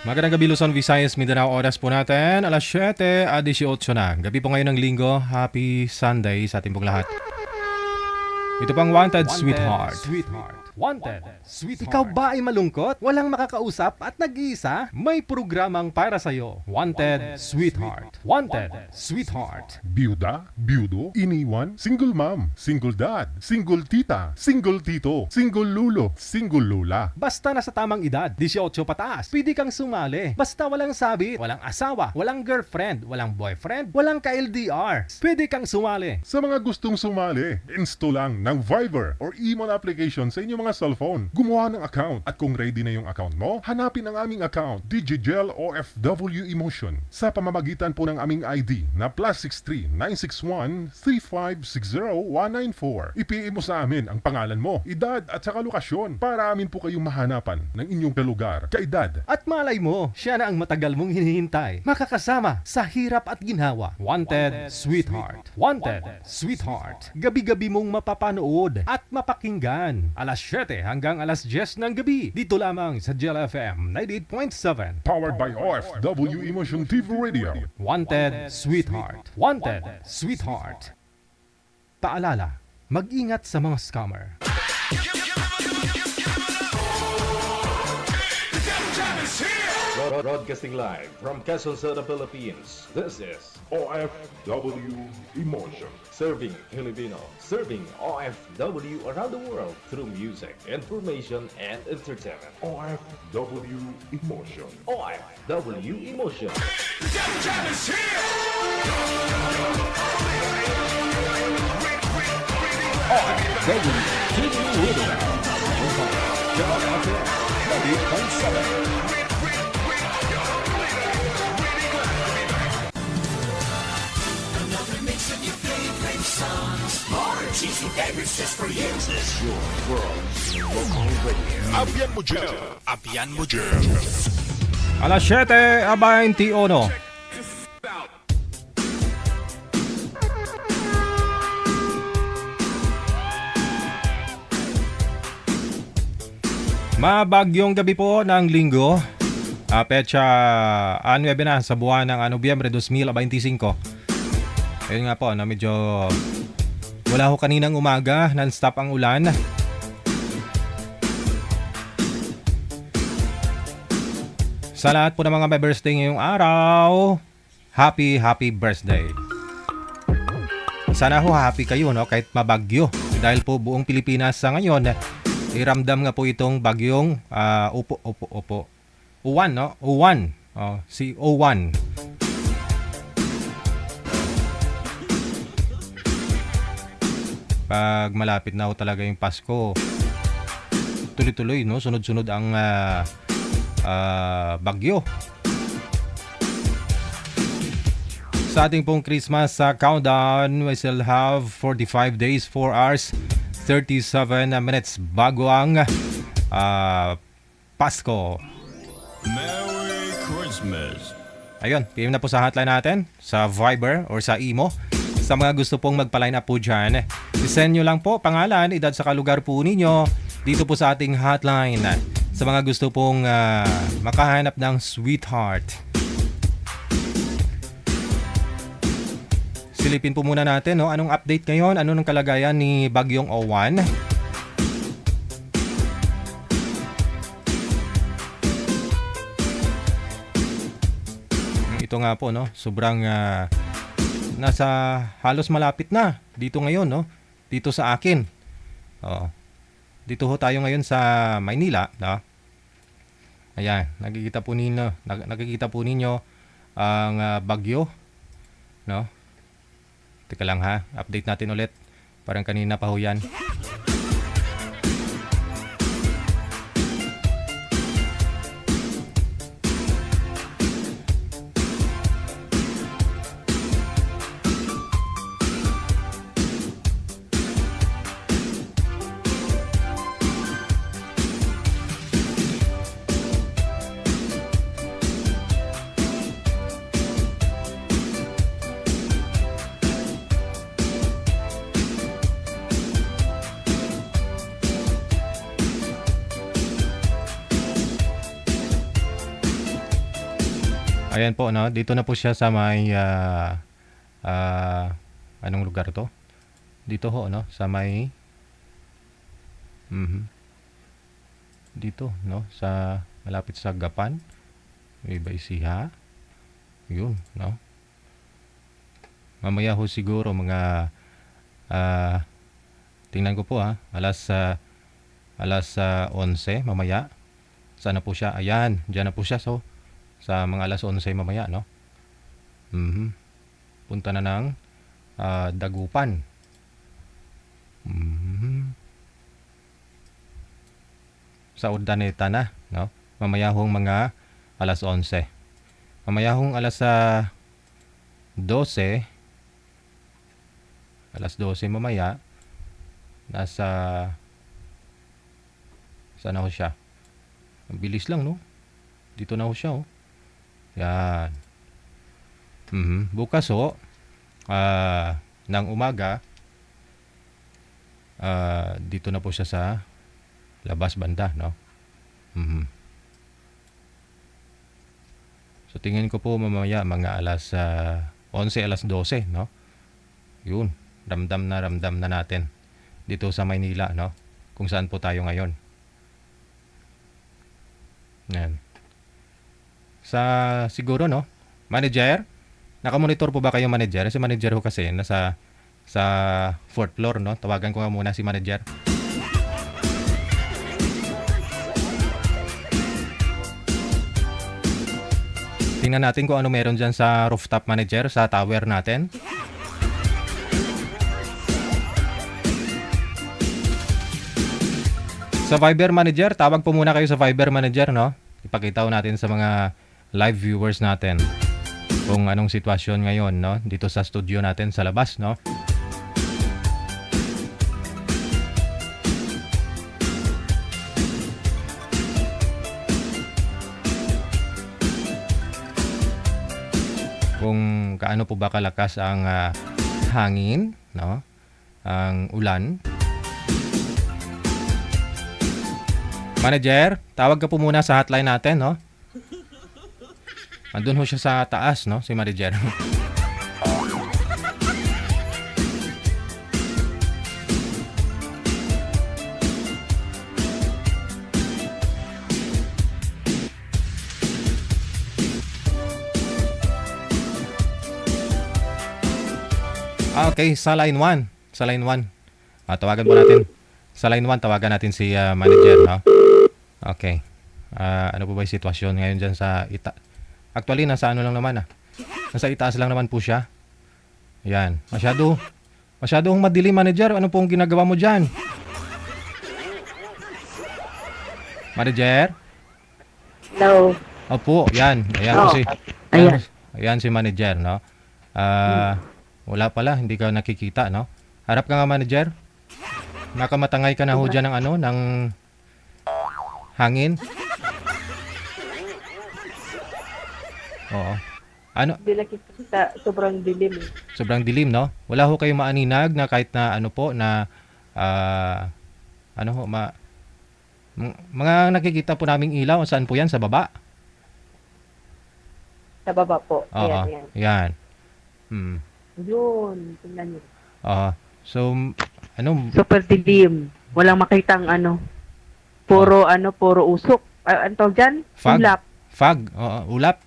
Magandang gabi Luzon, Visayas, Mindanao. Oras po natin, alas 7:18 na. Gabi po ngayon ng linggo. Happy Sunday sa ating pong lahat. Ito pang Wanted Sweetheart. Wanted Sweetheart. Ikaw ba ay malungkot? Walang makakausap at nag-iisa? May programang para sa'yo. Wanted Sweetheart. Wanted Sweetheart. Byuda, byudo, iniwan, single mom, single dad, single tita, single tito, single lulo, single lula. Basta nasa tamang edad, 18 pataas, pwede kang sumali. Basta walang sabit, walang asawa, walang girlfriend, walang boyfriend, walang ka-LDR. Pwede kang sumali. Sa mga gustong sumali, install lang ng Viber or Emon application sa inyong mga cellphone. Gumawa ng account at kung ready na yung account mo, hanapin ang aming account, Digigel OFW Emotion, sa pamamagitan po ng aming ID na +63 961 3560 194. I-PM mo sa amin ang pangalan mo, edad at saka lokasyon para amin po kayong mahanapan ng inyong kalugar, kaedad. At malay mo, siya na ang matagal mong hinihintay. Makakasama sa hirap at ginhawa. Wanted Sweetheart. Wanted Sweetheart. Gabi-gabi mong mapapanood at mapakinggan. Alas 7 hanggang alas 10 ng gabi. Dito lamang sa Gel FM 98.7. Powered by OFW Emotion TV Radio. Wanted Sweetheart. Wanted Sweetheart. Paalala, mag-ingat sa mga scammer. Broadcasting live from Quezon City, Philippines. This is OFW Emotion. Serving Filipino, serving OFW around the world through music, information, and entertainment. OFW Emotion. OFW Emotion. OFW TV Radio. Gel FM 98.7. Cheesy favorites just for you. This is your world local radio. Abyan mo dyan. Abyan mo dyan. Alas 7:21. Mabagyong gabi po ng linggo. Petsa 9 na sa buwan ng Nobyembre 2025. Ayun nga po, na medyo wala ho kaninang umaga, non-stop ang ulan. Sa lahat po ng mga may birthday ngayong araw, happy birthday. Sana ho happy kayo, no, kahit mabagyo. Dahil po buong Pilipinas sa ngayon, iramdam nga po itong bagyong Uwan, no? Uwan. Si Uwan. Pag malapit na ho talaga yung Pasko, tuloy-tuloy, no? Sunod-sunod ang bagyo. Sa ating pong Christmas countdown, we still have 45 days, 4 hours, 37 minutes bago ang Pasko. Merry Christmas. Ayun, PM na po sa hotline natin, sa Viber or sa Imo. Sa mga gusto pong magpa-line up po dyan, isend nyo lang po pangalan, edad sa kalugar po ninyo dito po sa ating hotline. Sa mga gusto pong makahanap ng sweetheart. Silipin po muna natin, no? Anong update ngayon? Ano ng kalagayan ni Bagyong Owan? Ito nga po, no? Sobrang nasa halos malapit na dito ngayon, no? Dito sa akin. Dito ho tayo ngayon sa Maynila, no? Ayan, nakikita po ninyo ang bagyo, no? Teka lang ha, update natin ulit. Parang kanina pa ho yan. Ayan po, no? Dito na po siya sa may anong lugar to? Dito ho, no? Sa may dito, no? Sa malapit sa Gapan. May Baisiha. Yun, no? Mamaya ho siguro mga tingnan ko po alas 11 mamaya. Sana po siya? Ayan, diyan na po siya. So, sa mga alas 11 mamaya, no? Punta na ng Dagupan. Sa Urdaneta na, no? Mamaya hong mga alas 11. Mamaya hong alas 12. Alas 12 mamaya. Nasa saan ako siya? Ang bilis lang, no? Dito na ako siya, oh. Yan. Bukas, ng umaga, dito na po siya sa labas banda, no? So, tingin ko po mamaya mga alas 11, alas 12, no? Yun. Ramdam na natin dito sa Maynila, no? Kung saan po tayo ngayon. Yan. Siguro, no? Manager? Nakamonitor po ba kayo, manager? Si manager ho kasi nasa sa 4th floor, no? Tawagan ko nga muna si manager. Tingnan natin kung ano meron dyan sa rooftop, manager, sa tower natin. Sa Viber manager, tawag po muna kayo sa Viber manager, no? Ipakita ko natin sa mga live viewers natin kung anong sitwasyon ngayon, no? Dito sa studio natin sa labas, no? Kung kaano po ba kalakas ang hangin, no? Ang ulan. Manager, tawag ka po muna sa hotline natin, no? Andun ho siya sa taas, no? Si manager. Okay, sa line 1. Sa line 1. Tawagan po natin. Sa line 1, tawagan natin si manager, no? Okay. Ano po ba yung sitwasyon ngayon dyan sa Actually, nasa ano lang naman, Nasa itaas lang naman po siya. Ayan. Masyadong madilim, manager. Ano pong ginagawa mo dyan? Manager? Hello. Opo, yan. Ayan po si... Ayan. Ayan si manager, no? Wala pala, hindi ka nakikita, no? Harap ka nga, manager. Nakamatangay ka na ho dyan ng hangin. Oo. Ano? Hindi nakikita, sobrang dilim. Sobrang dilim, no? Wala ho kayong maaninag na kahit na ano po na mga nakikita po naming ilaw. Saan po yan? Sa baba? Sa baba po. Oo. Ayan, ayan. Yan. Yun, tingnan nyo. So, Super dilim. Walang makitang puro usok. Ano tawag dyan? Fog? Ulap. Fog? Oo, ulap.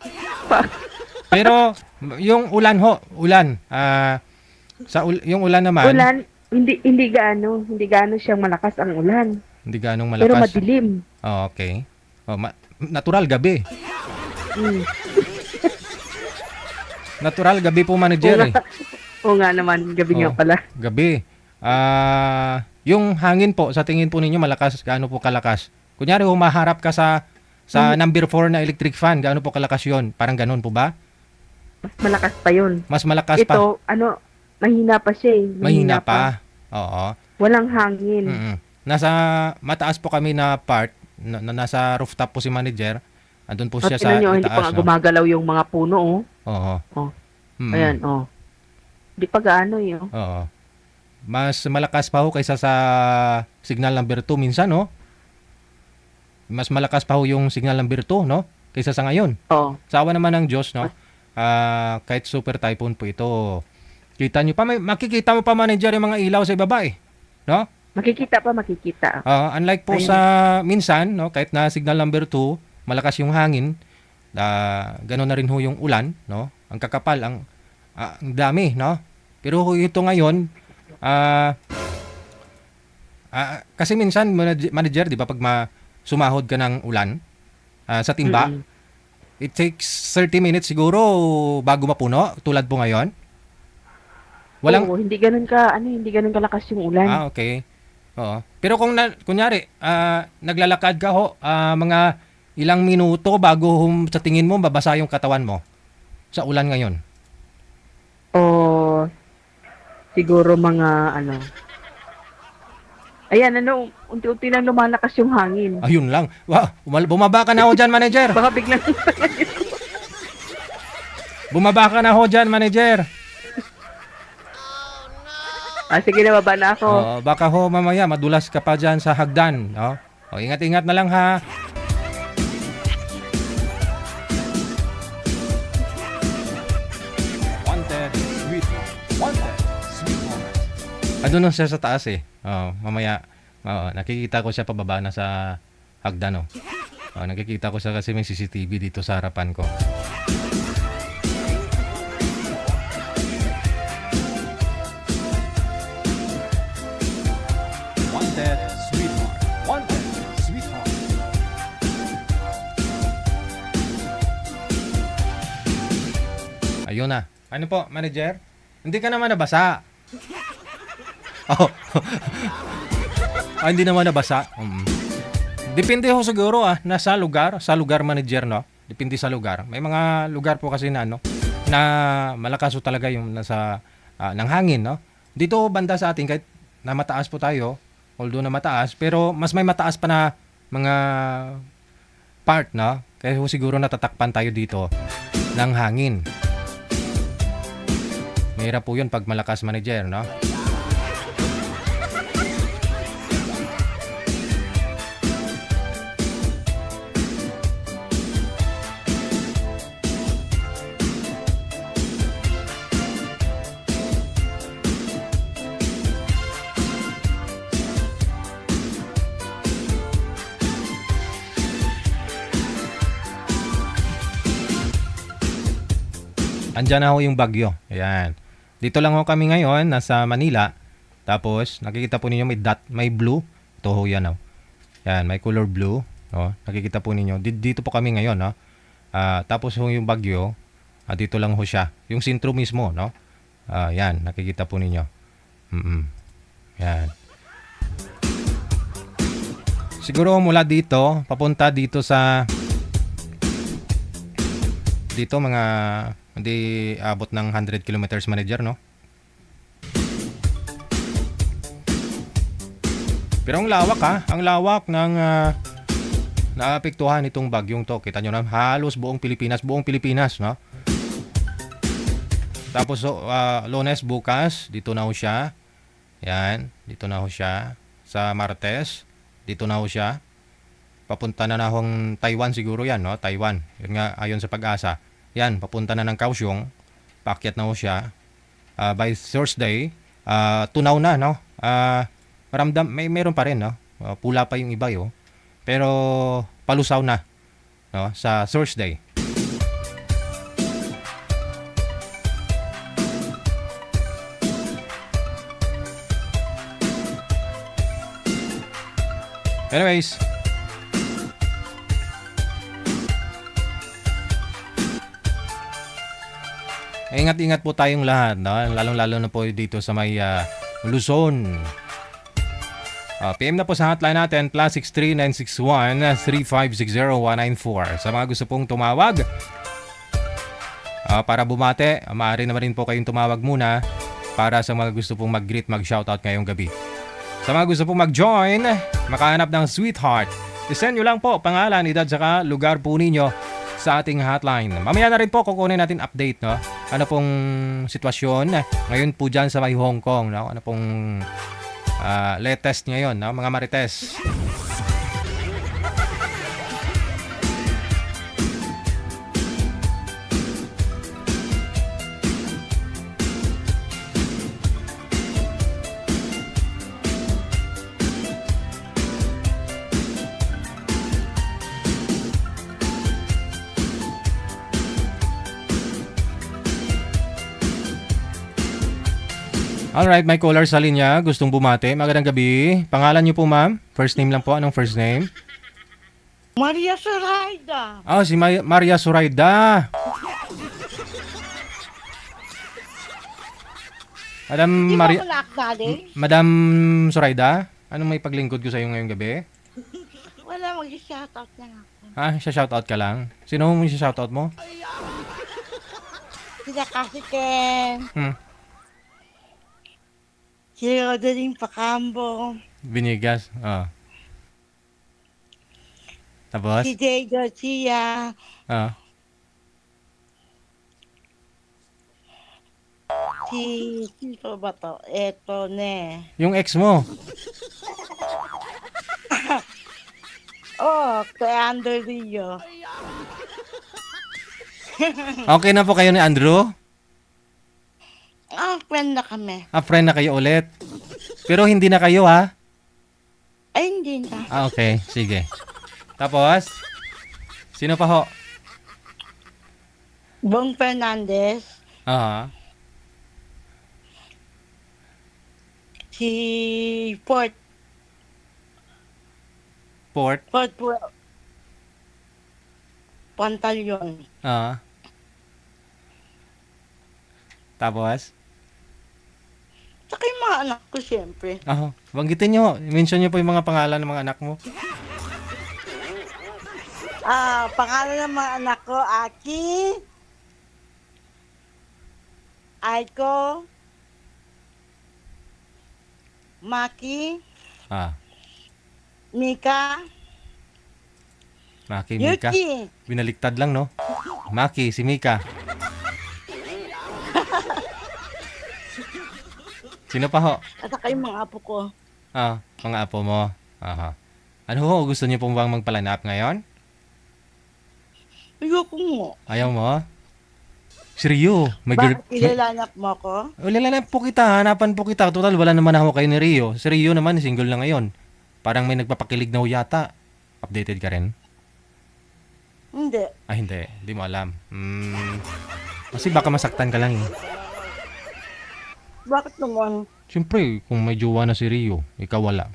Pero, yung ulan. Yung ulan naman. Ulan, hindi gaano siyang malakas ang ulan. Hindi ganong malakas. Pero madilim. Okay. Natural gabi. Natural gabi po, manager. Oo nga naman, gabi nga pala. Gabi. Yung hangin po, sa tingin po ninyo malakas, gaano po kalakas? Kunyari, humaharap ka sa number 4 na electric fan, gaano po kalakas yun? Parang ganun po ba? Mas malakas pa yun. Mas malakas pa? Ito, mahina pa siya eh. Mahina pa. Oo. Walang hangin. Nasa mataas po kami na part, nasa rooftop po si manager. Andun po siya sa Nyo, itaas. hindi pa nga gumagalaw yung mga puno, oh. Oo. Oh. Ayan, oh. Hindi pa gaano yun. Oo. Mas malakas pa ho kaysa sa signal number 2 minsan, no? Mas malakas pa ho yung signal number 2, no? kaysa sa ngayon. Oh. Sa awa naman ng Diyos, no? Kahit super typhoon po ito, kita nyo pa, makikita mo pa, manager, yung mga ilaw sa ibaba eh. No? Makikita. Unlike po Ayun. sa minsan, no, kahit na signal number 2, malakas yung hangin, gano'n na rin ho yung ulan, no? Ang kakapal, ang dami, no? Pero ito ngayon, kasi minsan, manager, di ba, pag sumahod ka ng ulan sa timba, it takes 30 minutes siguro bago mapuno, tulad po ngayon. Oo, hindi ganun kalakas yung ulan. Okay. Oo. Pero kung kunyari, naglalakad ka ho, mga ilang minuto bago sa tingin mo babasa yung katawan mo sa ulan ngayon. O siguro mga ayan, unti-unti lang lumalakas yung hangin. Ayun lang. Wow, bumaba ka na ho dyan, manager. Baka biglang Bumaba ka na ho dyan, manager. sige na, baba na ako. Baka ho mamaya madulas ka pa dyan sa hagdan. No? Ingat-ingat na lang ha. Wanted, sweetheart. Doon siya sa taas eh. Mamaya, nakikita ko siya pababa na sa hagdan. Nakikita ko siya kasi may CCTV dito sa harapan ko. Wanted, sweetheart. Ayun na. Ano po, manager? Hindi ka naman nabasa. Hindi naman nabasa. Depende ho siguro nasa lugar, manager, no? Depende sa lugar. May mga lugar po kasi na na malakas ho talaga yung nasa ng hangin, no? Dito banda sa atin kahit na mataas po tayo, although na mataas, pero mas may mataas pa na mga part, no? Kaya ho siguro natatakpan tayo dito ng hangin. Mahirap po yun pag malakas, manager, no? Andyan na ho yung bagyo. Ayan. Dito lang ho kami ngayon, nasa Manila. Tapos, nakikita po ninyo may dot, may blue. Ito ho yan. Yan, may color blue. No? Nakikita po ninyo. Dito po kami ngayon. No? Tapos ho yung bagyo, dito lang ho siya. Yung sentro mismo. No? Yan, nakikita po ninyo. Yan. Siguro mula dito, papunta dito sa... Dito mga... Hindi abot ng 100 kilometers, manager, no? Pero ang lawak, ang lawak ng naapektuhan itong bagyong to. Kita nyo na, halos buong Pilipinas, no? Tapos, Lunes, bukas, dito na ho siya. Yan, dito na ho siya. Sa Martes, dito na ho siya. Papunta na hong Taiwan siguro yan, no? Taiwan. Yun nga, ayon sa Pag-asa. Yan, papunta na ng Kaohsiung. Paakyat na ho siya. By Thursday, tunaw na, no? Meron pa rin, no? Pula pa yung iba, yo. Pero palusaw na, no? Sa Thursday. Anyways, ingat-ingat po tayong lahat, no? Lalong-lalo na po dito sa may Luzon. PM na po sa hotline natin, +63 961 3560 194. Sa mga gusto pong tumawag, para bumate, maaari naman rin po kayong tumawag muna para sa mga gusto pong mag-greet, mag-shoutout ngayong gabi. Sa mga gusto pong mag-join, makahanap ng Sweetheart, isend nyo lang po pangalan, edad, saka lugar po ninyo sa ating hotline. Mamaya na rin po kukunin natin update, no? Ano pong sitwasyon ngayon po dyan sa may Hong Kong, no? Ano pong latest ngayon, no? Mga marites. Alright, may caller sa linya. Gustong bumati. Magandang gabi. Pangalan niyo po, ma'am? First name lang po. Anong first name? Maria Zoraida. Ah, si Maria Zoraida. Madam Di ba Maria... ako na-acknowledge? Madam Zoraida, anong may paglingkod ko sa iyo ngayong gabi? Wala, mag-shoutout na lang ako. Ha? Siya-shoutout ka lang? Sino mo siya-shoutout mo? Sila kasi Ken. Hmm. Si Rodeline Pacambo. Binigas. Oh. Tapos? Si Jay Garcia. Ah. Sino ba to? Eto ne. Yung ex mo. Oh, kay Andrew Rio. Okay na po kayo ni Andrew? Ah, friend na kami. Ah, friend na kayo ulit. Pero hindi na kayo, ha? Ay, hindi na. Ah, okay. Sige. Tapos? Sino pa ho? Bong Fernandez. Ah. Si Port Port. Pantalion. Ah. Tapos? Saka yung mga anak ko, siyempre. Ah, banggitin nyo. Mention nyo po yung mga pangalan ng mga anak mo. Pangalan ng mga anak ko, Aki, Aiko, Maki, Ah. Mika, Maki, Mika. Yuki. Binaliktad lang, no? Maki, si Mika. Sino pa ho? At saka yung mga apo ko. Ah, mga apo mo. Aha. Ano ho? Gusto niyo pong bang magpalanap ngayon? Ayoko mo. Ayaw mo? Si Rio. Bakit ilalanap mo ko? Lalanap po kita. Hanapan po kita. Total, wala naman ako kayo ni Rio. Si Rio naman, single na ngayon. Parang may nagpapakilig na ho yata. Updated ka rin? Hindi. Ah, hindi. Hindi mo alam. Kasi baka masaktan ka lang eh. Bakit naman? Siyempre, kung may jowa na si Rio, ikaw wala.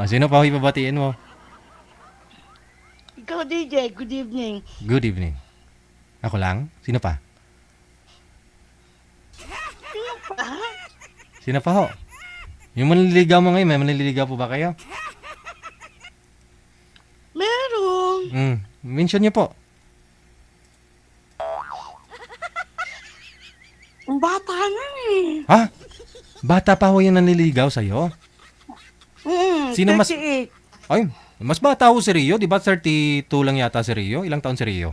Sino pa ho ibabatiin mo? Ikaw, DJ, good evening. Good evening. Ako lang? Sino pa? Sino pa ho? Yung manliligaw mo ngayon, may manliligaw po ba kayo? Meron. Mention niyo po. Ang bata na eh. Ha? Bata pa ho yung nanliligaw sa'yo? Sino mas- 38. Ay, mas bata ho si Rio. Di ba 32 lang yata si Rio? Ilang taon si Rio?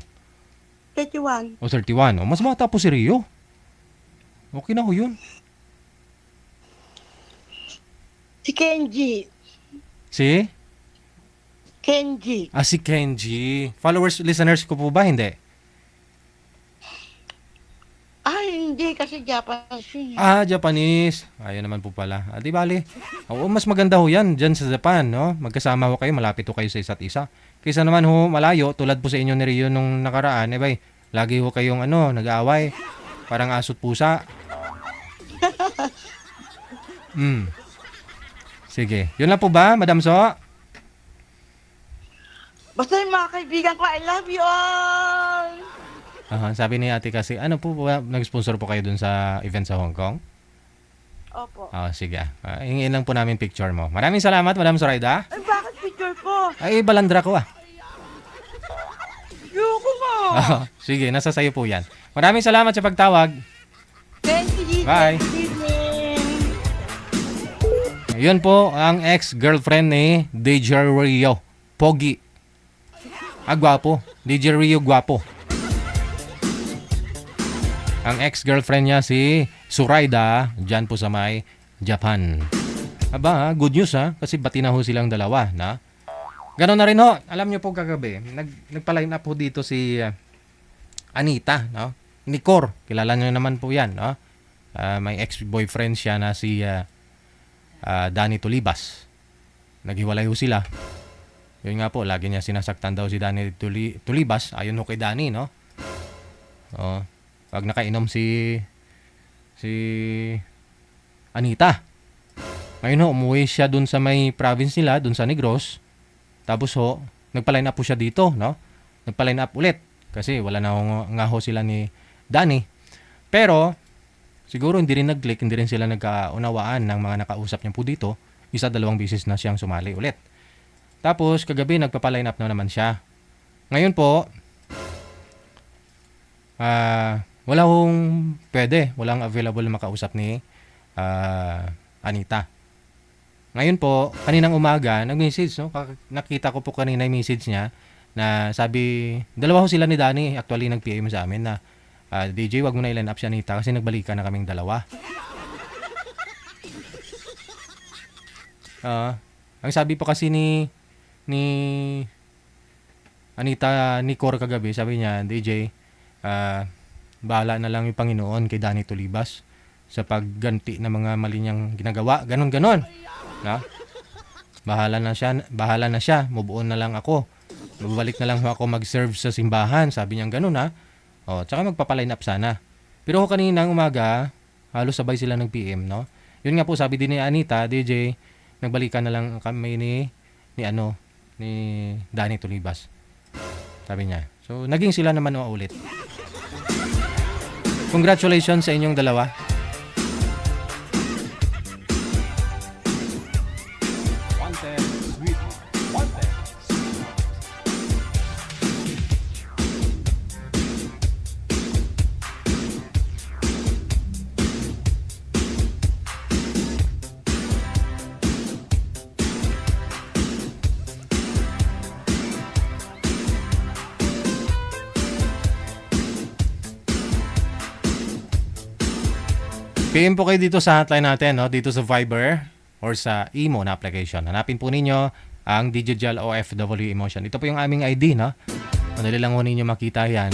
31. O 31. O, mas bata po si Rio. Okay na ho yun. Si Kenji. Si? Kenji. Ah, si Kenji. Followers, listeners ko po ba? Hindi. Ay, hindi kasi Japanese yun. Ah, Japanese. Ayun naman po pala. Ah, di bali. Oo, mas maganda ho yan dyan sa Japan, no? Magkasama ho kayo, malapit ho kayo sa isa't isa. Kaysa naman ho, malayo, tulad po sa inyo ni Rio nung nakaraan, bay, lagi ho kayong nag-aaway. Parang aso't pusa. Sige. Yun lang po ba, Madam So? Basta yung mga kaibigan ko, I love you all! Sabi ni ate kasi, ano po ba, nag-sponsor po kayo dun sa event sa Hong Kong? Opo. Sige. Hingin lang po namin picture mo. Maraming salamat, Madam Zoraida. Ay, bakit picture ko? Ay, balandra ko Ayoko mo! Sige, nasa sayo po yan. Maraming salamat sa pagtawag. Thank you, DJ. Bye. Good evening. Yun po ang ex-girlfriend ni DJ Rio. Pogi. Gwapo. DJ Rio gwapo. Ang ex-girlfriend niya si Zoraida, dyan po sa may Japan. Aba, good news kasi bati na ho silang dalawa, na? Ganon na rin ho. Alam niyo po kagabi, nagpa-line up po dito si Anita, no? Nicor, kilala niyo naman po yan, no? May ex-boyfriend siya na si Danny Tulibas. Naghiwalay ho sila. Yun nga po, lagi niya sinasaktan daw si Danny Tulibas. Ayun ho kay Danny, no? Oh, pag nakainom si Anita. Ngayon ho, umuwi siya dun sa may province nila, dun sa Negros. Tapos ho, nagpa-line up po siya dito, no? Nagpa-line up ulit. Kasi wala na nga ho sila ni Danny. Pero, siguro hindi rin nag-click, hindi rin sila nagkaunawaan ng mga nakausap niya po dito. Isa, 2 beses na siyang sumali ulit. Tapos, kagabi, nagpa-line up na naman siya. Ngayon po, wala hong pwede. Walang available na makausap ni Anita. Ngayon po, kaninang umaga, nag-message, no? Nakita ko po kanina yung message niya na sabi, dalawa ho sila ni Danny, actually nag-PM sa amin na DJ, wag mo na i-line up si Anita kasi nagbalikan na kaming dalawa. Ang sabi pa kasi ni Anita ni Cor kagabi, sabi niya, DJ, bahala na lang yung Panginoon kay Danny Tulibas sa pagganti ng mga mali niyang ginagawa. Ganon. No? Bahala na siya. Mubuon na lang ako. Babalik na lang ako mag-serve sa simbahan. Sabi niya ganon, ha. O, tsaka magpapaline up sana. Pero kaninang umaga, halos sabay sila nag-PM, no? Yun nga po, sabi din ni Anita, DJ, nagbalikan na lang kami ni Danny Tulibas. Sabi niya. So, naging sila naman ulit. Congratulations sa inyong dalawa. PM po kayo dito sa hotline natin, no? Dito sa Viber or sa Imo na application. Hanapin po ninyo ang Digital OFW Emotion. Ito po yung aming ID, no? Madali lang po ninyo makita yan.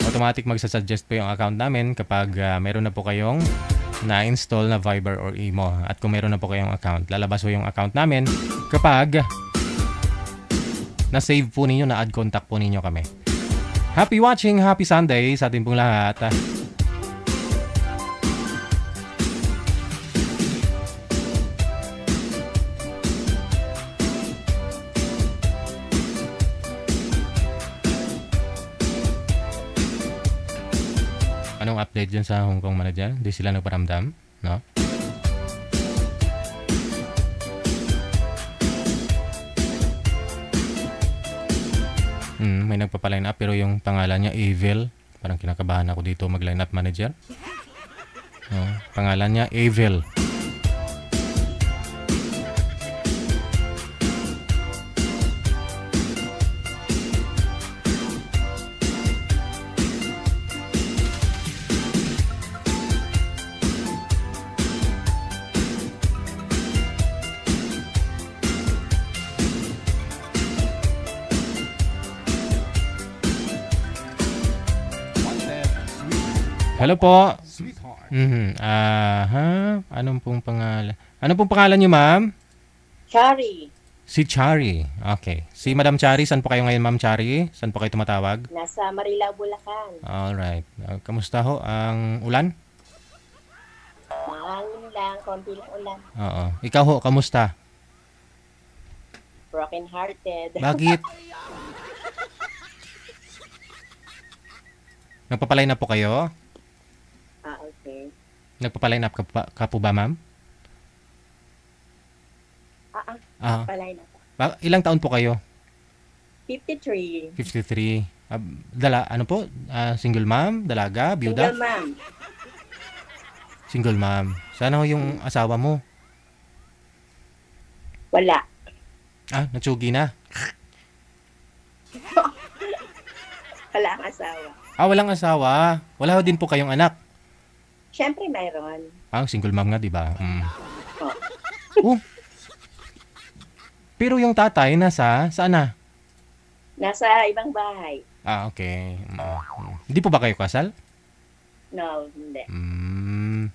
Automatic magsasuggest po yung account namin kapag meron na po kayong na-install na Viber or Imo. At kung meron na po kayong account, lalabas po yung account namin kapag na-save po ninyo, na-add contact po ninyo kami. Happy watching, happy Sunday sa ating pong lahat. Anong update dyan sa Hong Kong manager? Hindi sila nagparamdam, no? May nagpapaline up pero yung pangalan niya Evil. Parang kinakabahan ako dito mag-line up manager. Pangalan niya Evil. Hello po. Anong pong pangalan? Ano pong pangalan niyo, ma'am? Chari. Si Chari. Okay. Si Madam Chari, saan po kayo ngayon, Ma'am Chari? Saan po kayo tumatawag? Nasa Marilao, Bulacan. Alright. Kamusta ho ang ulan? Mahangin lang, konti lang ulan. Oo. Ikaw ho, kamusta? Broken hearted. Bakit? Nagpapaline up po kayo? Okay. Nagpapaline up ka po ba, ma'am? Palay na. Ilang taon po kayo? 53. 53. Ano po? Single ma'am? Dalaga? Byuda? Single ma'am. Single ma'am. Sana ho yung asawa mo? Wala. Natsugi na? Wala ang asawa. Walang asawa. Wala ho din po kayong anak? Siyempre mayroon. Single mom nga, di ba? Oh. Pero yung tatay saan na? Nasa ibang bahay. Okay. Hindi po ba kayo kasal? No, hindi.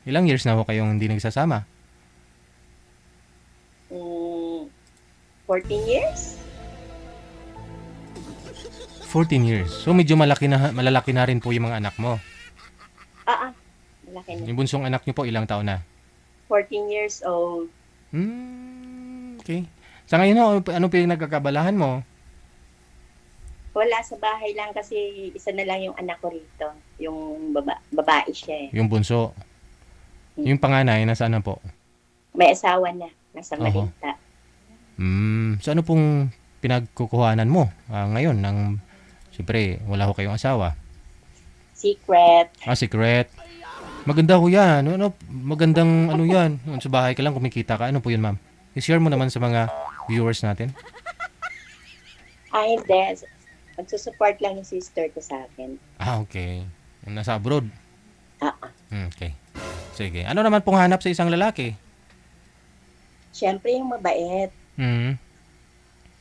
Ilang years na ho kayong hindi nagsasama? 14 years? 14 years. So medyo malalaki na rin po yung mga anak mo. Malaki na. Yung bunsong anak niyo po ilang taon na? 14 years old. Okay. Sa ngayon, ano po yung nagkakabalahan mo? Wala sa bahay lang kasi isa na lang yung anak ko rito. Yung babae siya eh. Yung bunso. Yung panganay, nasaan na po? May asawa na. Nasa Oho. Malinta. So ano pong pinagkukuhanan mo ngayon? Siyempre, wala ho kayong asawa. Secret. Secret. Maganda ho yan. Magandang ano yan. Sa bahay ka lang, kumikita ka. Ano po yun, ma'am? I-share mo naman sa mga viewers natin. Hindi. Magsusupport lang yung sister ko sa akin. Okay. Nasa abroad? Okay. Sige. Ano naman pong hanap sa isang lalaki? Siyempre yung mabait.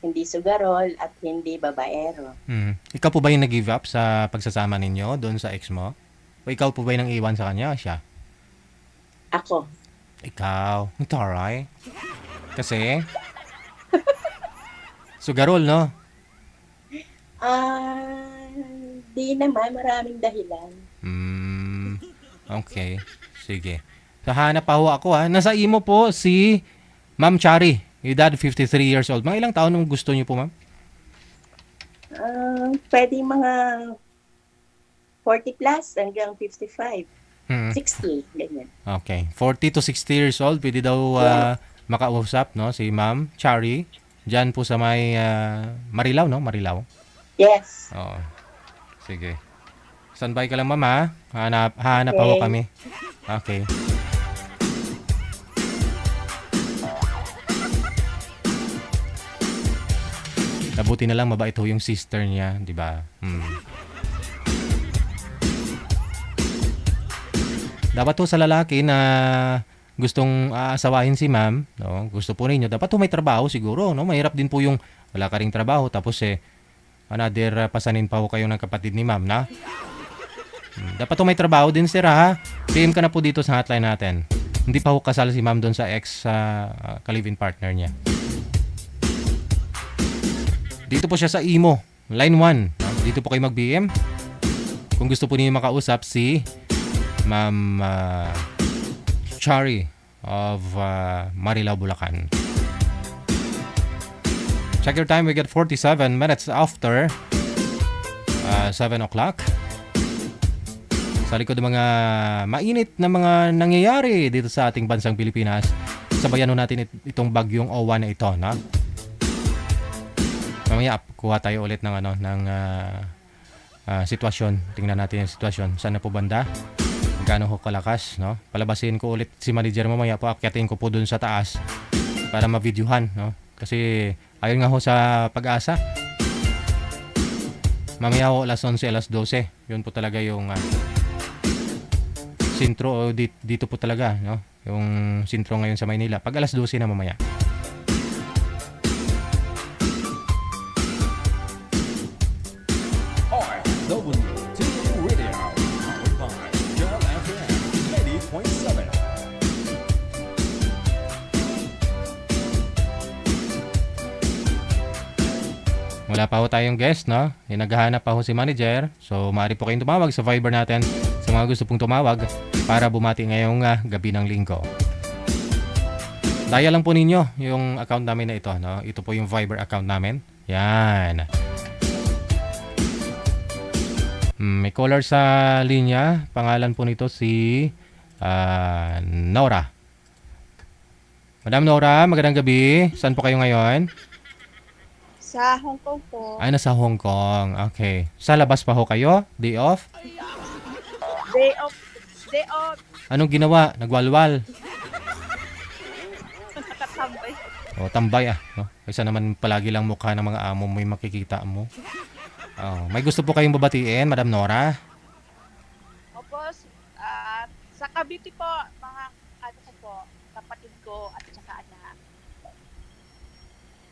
Hindi sugarol at hindi babaero. Ikaw po ba yung nag-give up sa pagsasama ninyo doon sa ex mo? O ikaw po ba yung nang iwan sa kanya? Siya? Ako. Ikaw. Taray. Kasi? Sugarol, no? Di naman. Maraming dahilan. Okay. Sige. So, hanap pa ho ako ha. Nasa imo po si Ma'am Chari. Edad 53 years old. Mga ilang taon nung gusto niyo po, ma'am? Pwede mga 40 plus hanggang 55. 60, ganyan. Okay. 40 to 60 years old. Pwede daw makausap, no? Si Ma'am Chari. Diyan po sa may Marilao, no? Marilao. Yes. Oo. Sige. Standby ka lang, ma'am, ha? Hanap ako kami. Okay. Nabuti na lang mabait ho yung sister niya, di ba? Dapat ho sa lalaki na gustong aasawahin si ma'am, no? Gusto po ninyo, dapat ho may trabaho siguro, no? Mahirap din po yung wala ka ring trabaho tapos another pasanin pa ho kayo ng kapatid ni ma'am, na? Dapat ho may trabaho din, sir, ha? PM ka na po dito sa hotline natin. Hindi pa ho kasal si ma'am doon sa ex ka-live-in partner niya. Dito po siya sa Imo, line 1. No? Dito po kayo mag-BM. Kung gusto po niyo makausap si Ma'am Chari of Marilao, Bulacan. Check your time. We get 47 minutes after 7 o'clock. Sa likod ng mga mainit na mga nangyayari dito sa ating bansang Pilipinas, sabayan natin itong bagyong Owan na ito, no? Mamaya kuha tayo ulit ng sitwasyon. Tingnan natin yung sitwasyon. Saan na po banda? Gaano ho kalakas, no? Palabasin ko ulit si manager mamaya po. Akyatin ko po dun sa taas para ma-videohan, no? Kasi ayon nga ho sa Pag-asa. Mamaya ho alas 11, alas 12. Yun po talaga yung sintro dito po talaga, no? Yung sintro ngayon sa Maynila. Pag alas 12 na mamaya. OFW Radio, powered by Girl FM 80.7. Wala pa ho tayong guest, no? Naghahanap pa ho si manager. So, maaari po kayong tumawag sa Viber natin sa mga gusto pong tumawag para bumati ngayong gabi ng linggo. Dial lang po ninyo yung account namin na ito, no? Ito po yung Viber account namin. Yan. May caller sa linya. Pangalan po nito si Nora. Madam Nora, magandang gabi. Saan po kayo ngayon? Sa Hong Kong po. Ay, nasa Hong Kong. Okay. Sa labas pa ho kayo? Day off? Day off. Day off. Anong ginawa? Nagwalwal? Nakatambay. O, tambay no? Kaysa naman palagi lang mukha ng mga amo mo yung makikita mo. Oh, may gusto po kayong babatiin, Madam Nora? Opo, sa Cavite po, mga ko po, kapatid ko at saka anak.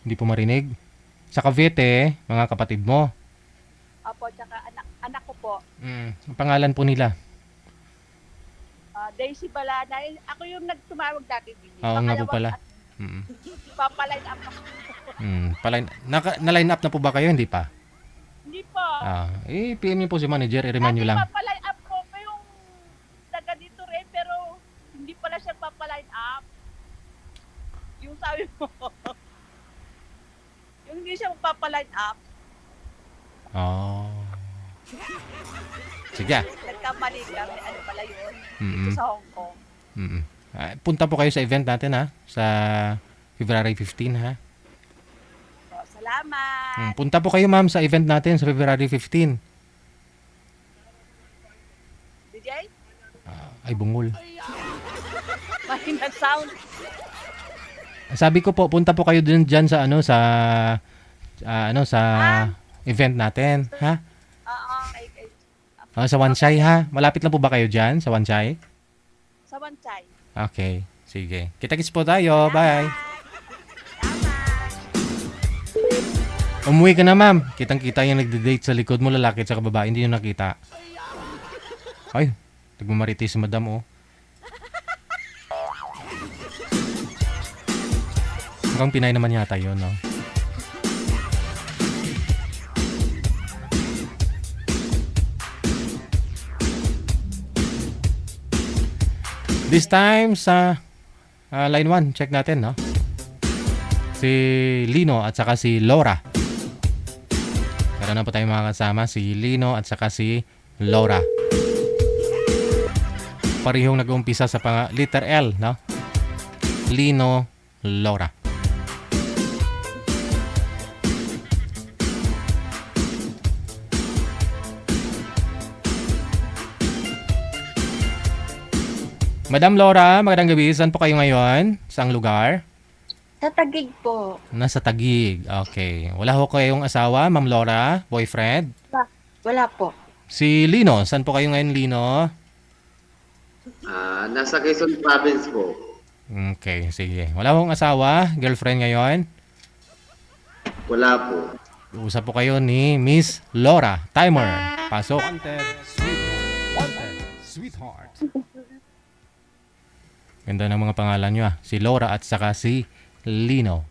Hindi po marinig? Sa Cavite, mga kapatid mo. Opo, saka anak ko po. Ang pangalan po nila? Daisy Balana. Ako yung nagtumawag dati. Oo nga po pala. Mm. Papaline up ako. Na-line up na po ba kayo? Hindi pa. Hindi po. PM niyo po si manager, i-remind niyo lang. Papaline up ko pa yung taga dito rin, pero hindi pala siya papaline up. Yung sabi mo, yung hindi siya papaline up, Oh. Sige. nagkamali kami, ano pala yun, Mm-mm. dito sa Hong Kong. Mm. Punta po kayo sa event natin ha, sa February 15 ha. So, salamat. Punta po kayo ma'am sa event natin sa February 15. DJ? Ay bungol. Mahina sound. Sabi ko po, punta po kayo dyan sa sa event natin, ha? Oo, Sa Wansay, ha? Malapit lang po ba kayo dyan sa Wansay? sa Wanchay. Okay, sige. Kita-kits po tayo. Bye. Umuwi ka na, ma'am. Kitang-kita yung nagde-date sa likod mo, lalaki at sa babae. Hindi nyo nakita. Ay, nagmamaritis si madam, oh. Mukhang Pinay naman yata yun, no? This time sa line 1, check natin, no? Si Lino at saka si Laura. Meron na po tayong mga kasama, si Lino at saka si Laura. Parehong nag-umpisa sa letter L, no? Lino, Laura. Madam Laura, magandang gabi. Saan po kayo ngayon? Saang lugar? Sa Taguig po. Nasa Taguig. Okay. Wala ho kayong asawa, Ma'am Laura? Boyfriend? Wala po. Si Lino, saan po kayo ngayon, Lino? Nasa Quezon Province po. Okay, sige. Wala hong asawa, girlfriend ngayon? Wala po. Usap po kayo ni Miss Laura. Timer. Pasok. Wanted, sweetheart. Ganda ng mga pangalan nyo ah. Si Laura at saka si Lino.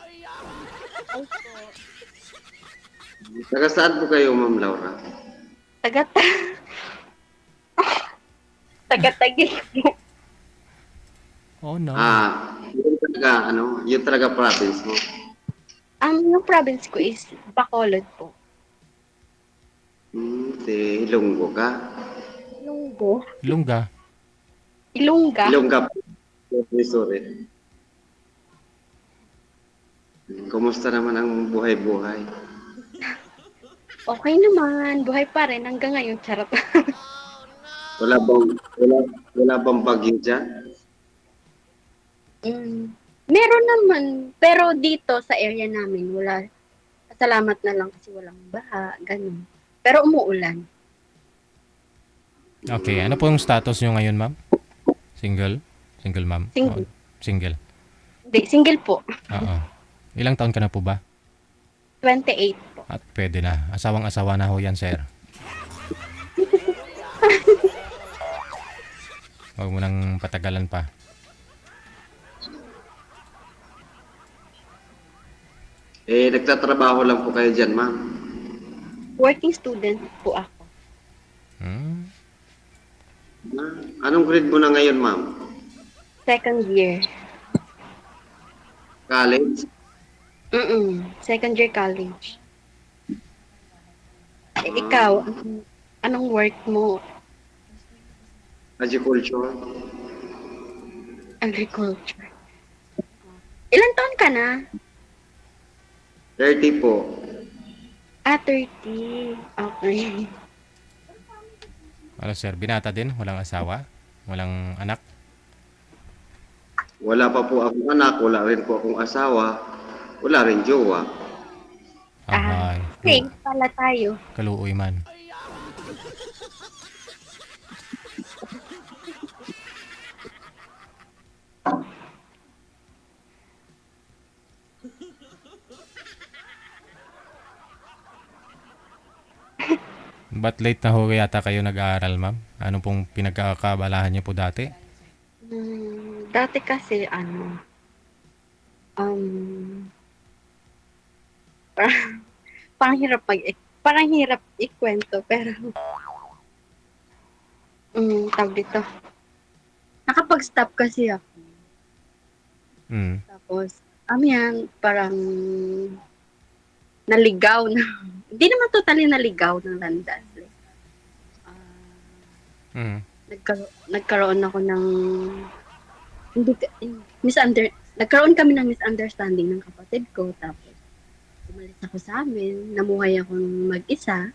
Taga saan po kayo, Ma'am Laura? Taga-Taguig po. Oh no. Yung talaga province mo. Yung province ko is Bacolod po. Si Ilonggo ka? Ilonggo? Ilongga. Ilongga? Ilongga po. Sorry. Kumusta naman ang buhay-buhay? Okay naman. Buhay pa rin hanggang ngayon. Charot. Wala bang bagyo dyan? Meron naman. Pero dito sa area namin, wala. Salamat na lang kasi walang baha. Ganun. Pero umuulan. Okay, ano po yung status nyo ngayon, ma'am? Single? Single, ma'am? Single. Oh, single. Hindi, single po. Oo. Ilang taon ka na po ba? 28 po. At pwede na. Asawang-asawa na ho yan, sir. Huwag mo nang patagalan pa. Nagtatrabaho lang po kayo dyan, ma'am. Working student po ako. Anong grade mo na ngayon, ma'am? Second year. College? Second year college. Ikaw, anong work mo? Agriculture? Agriculture. Ilan taon ka na? 30 po. 30. Okay. Ano, sir? Binata din? Walang asawa? Walang anak? Wala pa po akong anak, wala rin po akong asawa, wala rin jowa. Ay. Okay, pala tayo. Kaluoy man. Ba't late na ho yata kayo nag-aaral, ma'am? Ano pong pinagkakabalahan niyo po dati? Dati kasi, Um, parang, parang hirap ikwento, pero, tawag dito. Nakapag-stop kasi ako. Mm. Tapos, yan, parang naligaw na. Hindi naman totally naligaw ng landas. Like, Mm. nagkaroon ako ng hindi ka- nagkaroon kami ng misunderstanding ng kapatid ko, tapos umalis ako sa amin, namuhay akong mag-isa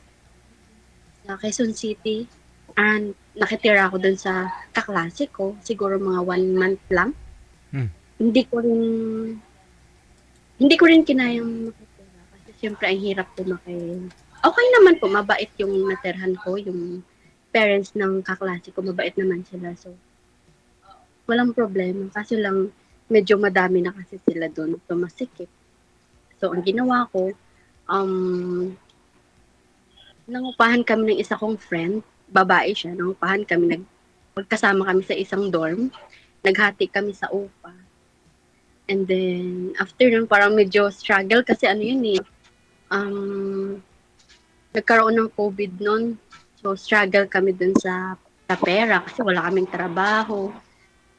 sa Quezon City, and nakitira ako dun sa kaklase ko, siguro mga 1 month lang. Hmm. Hindi ko rin kinayang makitira kasi syempre ang hirap lumaki. Okay naman po, mabait yung natirhan ko, yung parents ng kaklase ko, mabait naman sila. So, walang problema. Kaso lang, medyo madami na kasi sila doon. So, masikip. So, ang ginawa ko, nangupahan kami ng isa kong friend. Babae siya. Nangupahan kami. Magkasama kami sa isang dorm. Naghati kami sa upa. And then, after nun, parang medyo struggle kasi ano yun eh. Nagkaroon ng COVID nun. So, struggle kami dun sa pera kasi wala kaming trabaho.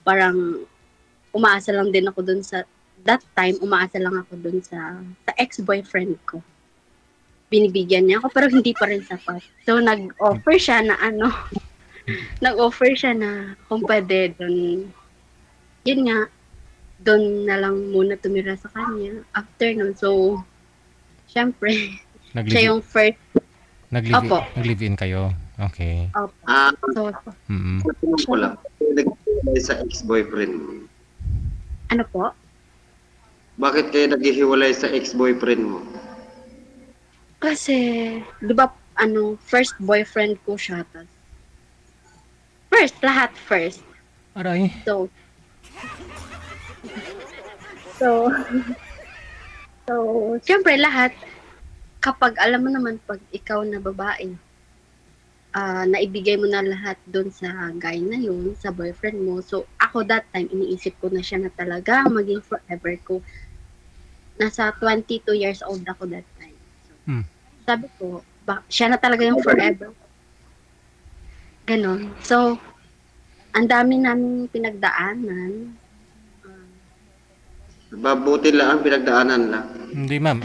Parang umaasa lang din ako dun sa that time, umaasa lang ako dun sa ex-boyfriend ko. Binibigyan niya ako pero hindi pa rin sapat. So nag-offer siya na nag-offer siya na kung pwede dun, yun nga, dun na lang muna tumira sa kanya. After nun, so syempre, siya yung first. Opo. Nag-live-in kayo. Okay. So, Tanong ko lang, naghihiwalay sa ex-boyfriend mo? ano po? Bakit kayo naghihiwalay sa ex-boyfriend mo? Kasi, di ba, first boyfriend ko siya. Lahat first. Aray. So, syempre lahat, kapag alam mo naman, pag ikaw na babae, naibigay mo na lahat doon sa guy na yun, sa boyfriend mo. So, ako that time, iniisip ko na siya na talaga maging forever ko. Nasa 22 years old ako that time. So, sabi ko, siya na talaga yung forever. Ganon. So, ang dami namin pinagdaanan. Mabuti lang ang pinagdaanan lang. Hindi, ma'am.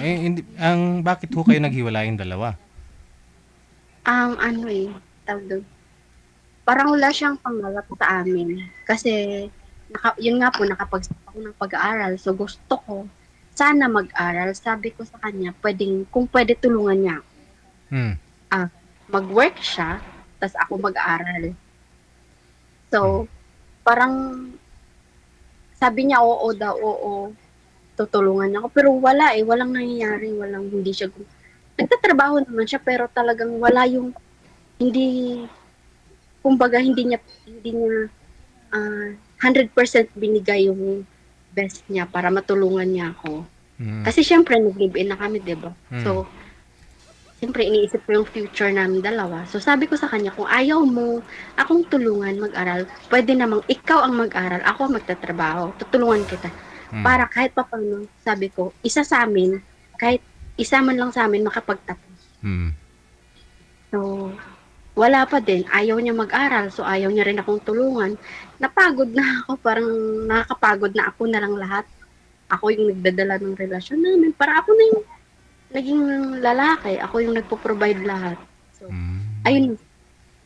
Bakit ho kayo naghiwalay yung dalawa? Tawag doon. Parang wala siyang pangarap sa amin. Kasi, yun nga po, nakapag-stop ako ng pag-aaral. So, gusto ko, sana mag-aral. Sabi ko sa kanya, kung pwede tulungan niya ako. Mag-work siya, tas ako mag-aral. So, parang, sabi niya, oo daw, oo. Tutulungan niya ako. Pero wala walang nangyayari, hindi siya, nagtatrabaho naman siya, pero talagang wala yung, kumbaga, hindi niya 100% binigay yung best niya para matulungan niya ako. Kasi syempre, nag-live-in na kami, diba? So, syempre, iniisip ko yung future namin dalawa. So, sabi ko sa kanya, kung ayaw mo akong tulungan mag-aral, pwede namang ikaw ang mag-aral, ako ang magtatrabaho, tutulungan kita. Para kahit pa paano, sabi ko, isa sa amin, kahit isa man lang sa amin makapagtapos. So, wala pa din. Ayaw niya mag-aral, so ayaw niya rin akong tulungan. Napagod na ako, parang nakakapagod na ako na lang lahat. Ako yung nagdadala ng relasyon namin. Para ako na yung naging lalaki. Ako yung nagpo-provide lahat. So, ayun,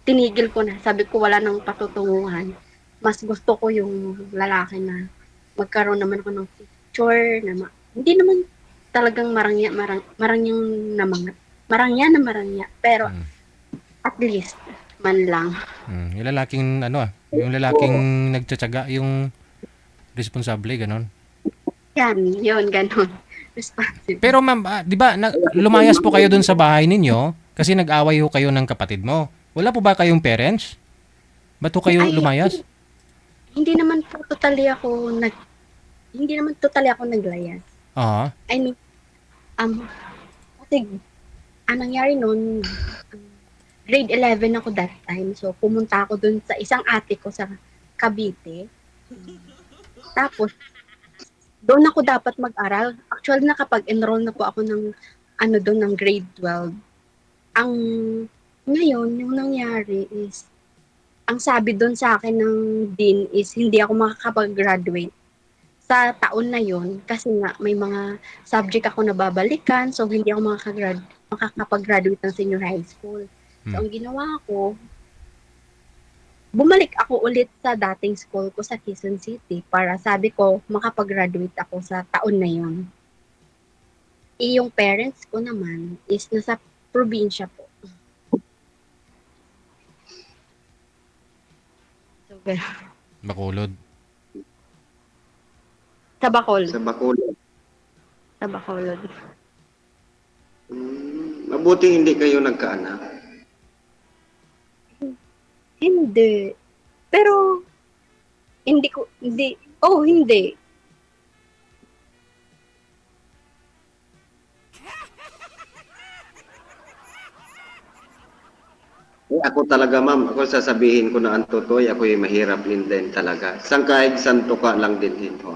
tinigil ko na. Sabi ko, wala nang patutunguhan. Mas gusto ko yung lalaki na magkaroon naman ako ng future, hindi naman talagang marangya na marangya. Pero, at least, man lang. Yung lalaking, yung lalaking nagtsatsaga, yung responsable, ganon. Yun, ganon. Responsible. Pero ma'am, di ba, lumayas po kayo dun sa bahay ninyo kasi nag-away ho kayo ng kapatid mo. Wala po ba kayong parents? Ba't ho kayo lumayas? Hindi naman totally ako naglayas. I mean, kasi, ang nangyari nun, grade 11 ako that time. So, pumunta ako dun sa isang ate ko sa Cavite. Tapos, doon ako dapat mag-aral. Actually, nakapag-enroll na po ako ng doon ng grade 12. Ang ngayon, yung nangyari is, ang sabi doon sa akin ng dean is hindi ako makakapag-graduate sa taon na yon kasi nga may mga subject ako na babalikan, so hindi ako makakapag-graduate ng senior high school. So ang ginawa ko, bumalik ako ulit sa dating school ko sa Quezon City para sabi ko makapag-graduate ako sa taon na yon. Yung parents ko naman is nasa probinsya po. So, Bacolod. sa Bacol. Sa Bacolod. Sa Bacolod. Mabuti hindi kayo nagkaanak. Hindi. Pero, hindi. Ako talaga, ma'am, ako sasabihin ko na ang totoo, ako yung mahirap din talaga. Sangkaig santo ka lang din dito.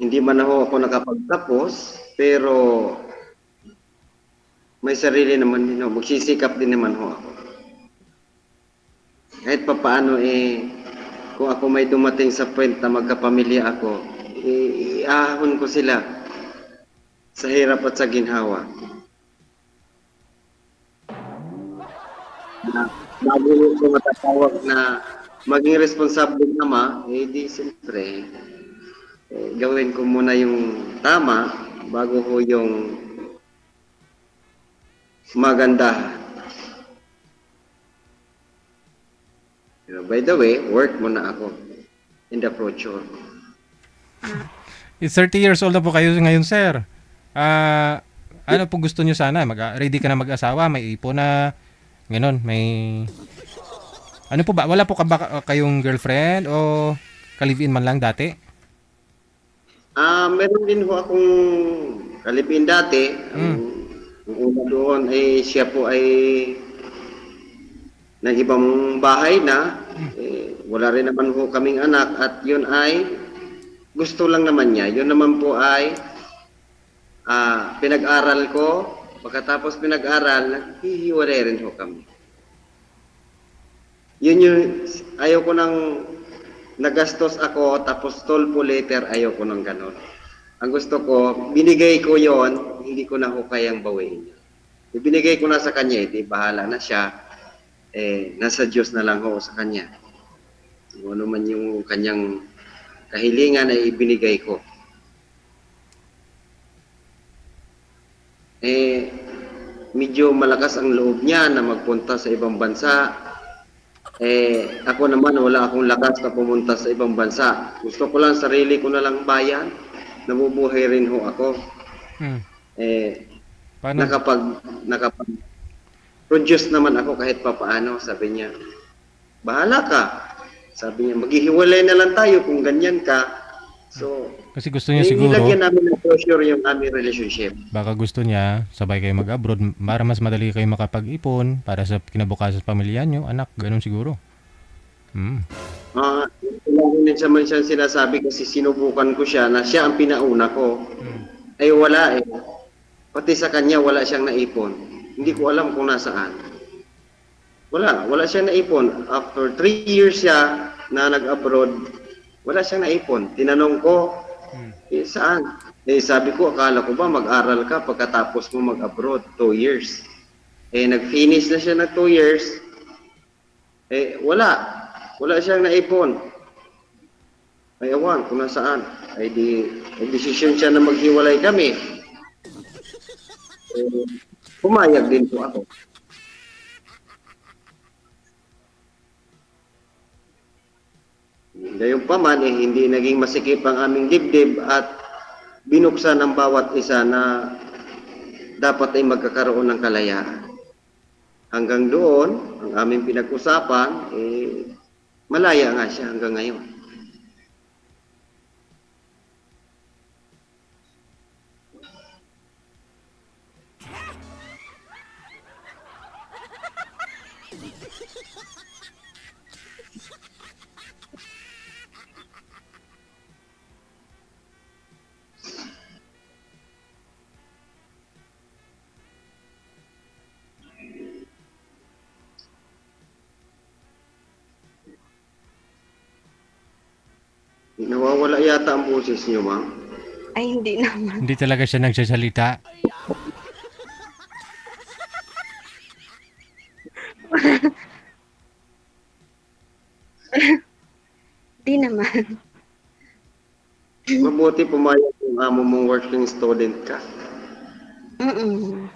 Hindi man ako nakapagtapos, pero may sarili naman din ako. Magsisikap din naman ako. Kahit papaano kung ako may dumating sa point na magkapamilya ako, iahon ko sila sa hirap at sa ginhawa. Bago ko matatawag na maging responsable ama, di siyempre, gawin ko muna yung tama bago ko yung maganda. By the way, work muna ako in the future. 30 years old na po kayo ngayon, sir. Ano po gusto niyo sana? Ready ka na mag-asawa? May ipon na? Ganon, may... Ano po ba? Wala po ba kayong girlfriend o ka-live-in man lang dati? Meron din ho akong kalipin dati. Ang una doon siya po ay ng ibang bahay na. Wala rin naman ho kaming anak at yun ay gusto lang naman niya. Yun naman po ay pinag-aral ko. Pagkatapos pinag-aral, naghihiwalay rin ho kami. Yun yung, ayaw ko nang nagastos ako, tapos toll po later, ayaw ko nang ganon. Ang gusto ko, binigay ko yon, hindi ko na ho kayang bawiin. Ibinigay ko na sa kanya, bahala na siya. Nasa Diyos na lang ho sa kanya. Kung ano man yung kanyang kahilingan ay ibinigay ko. Medyo malakas ang loob niya na magpunta sa ibang bansa. Ako naman wala akong lakas na pumunta sa ibang bansa. Gusto ko lang sarili ko na lang bayan. Nabubuhay rin ho ako. Paano? Nakapag-produce naman ako kahit papaano. Sabi niya, bahala ka. Sabi niya, maghihiwalay na lang tayo kung ganyan ka. So, kasi gusto niya siguro, nilagyan namin ng closure yung aming relationship. baka gusto niya, sabay kayo mag-abroad para mas madali kayo makapag-ipon para sa kinabukasan sa pamilya niyo, anak, ganun siguro. Lagi naman siya sinasabi kasi sinubukan ko siya na siya ang pinauna ko. Ay wala eh. Pati sa kanya wala siyang naipon. Hindi ko alam kung nasaan. Wala siyang naipon. After 3 years siya na nag-abroad, wala siyang naipon. Tinanong ko, saan? Sabi ko, akala ko ba mag-aral ka pagkatapos mo mag-abroad, 2 years. Nag-finish na siya ng 2 years. Wala siyang naipon. Ay, awan kung nasaan. Ay, nag-desisyon siya na maghiwalay kami. Pumayag din po ako. Gayong pa man, hindi naging masikip ang aming dibdib at binuksan ng bawat isa na dapat ay magkakaroon ng kalayaan. Hanggang doon, ang aming pinag-usapan, malaya nga siya hanggang ngayon. wala yata ang boses niyo, ma'am. Ay, hindi naman. Hindi talaga siya nagsasalita. Hindi naman. Mabuti pumayag yung amo mong working student ka. Mm-mm.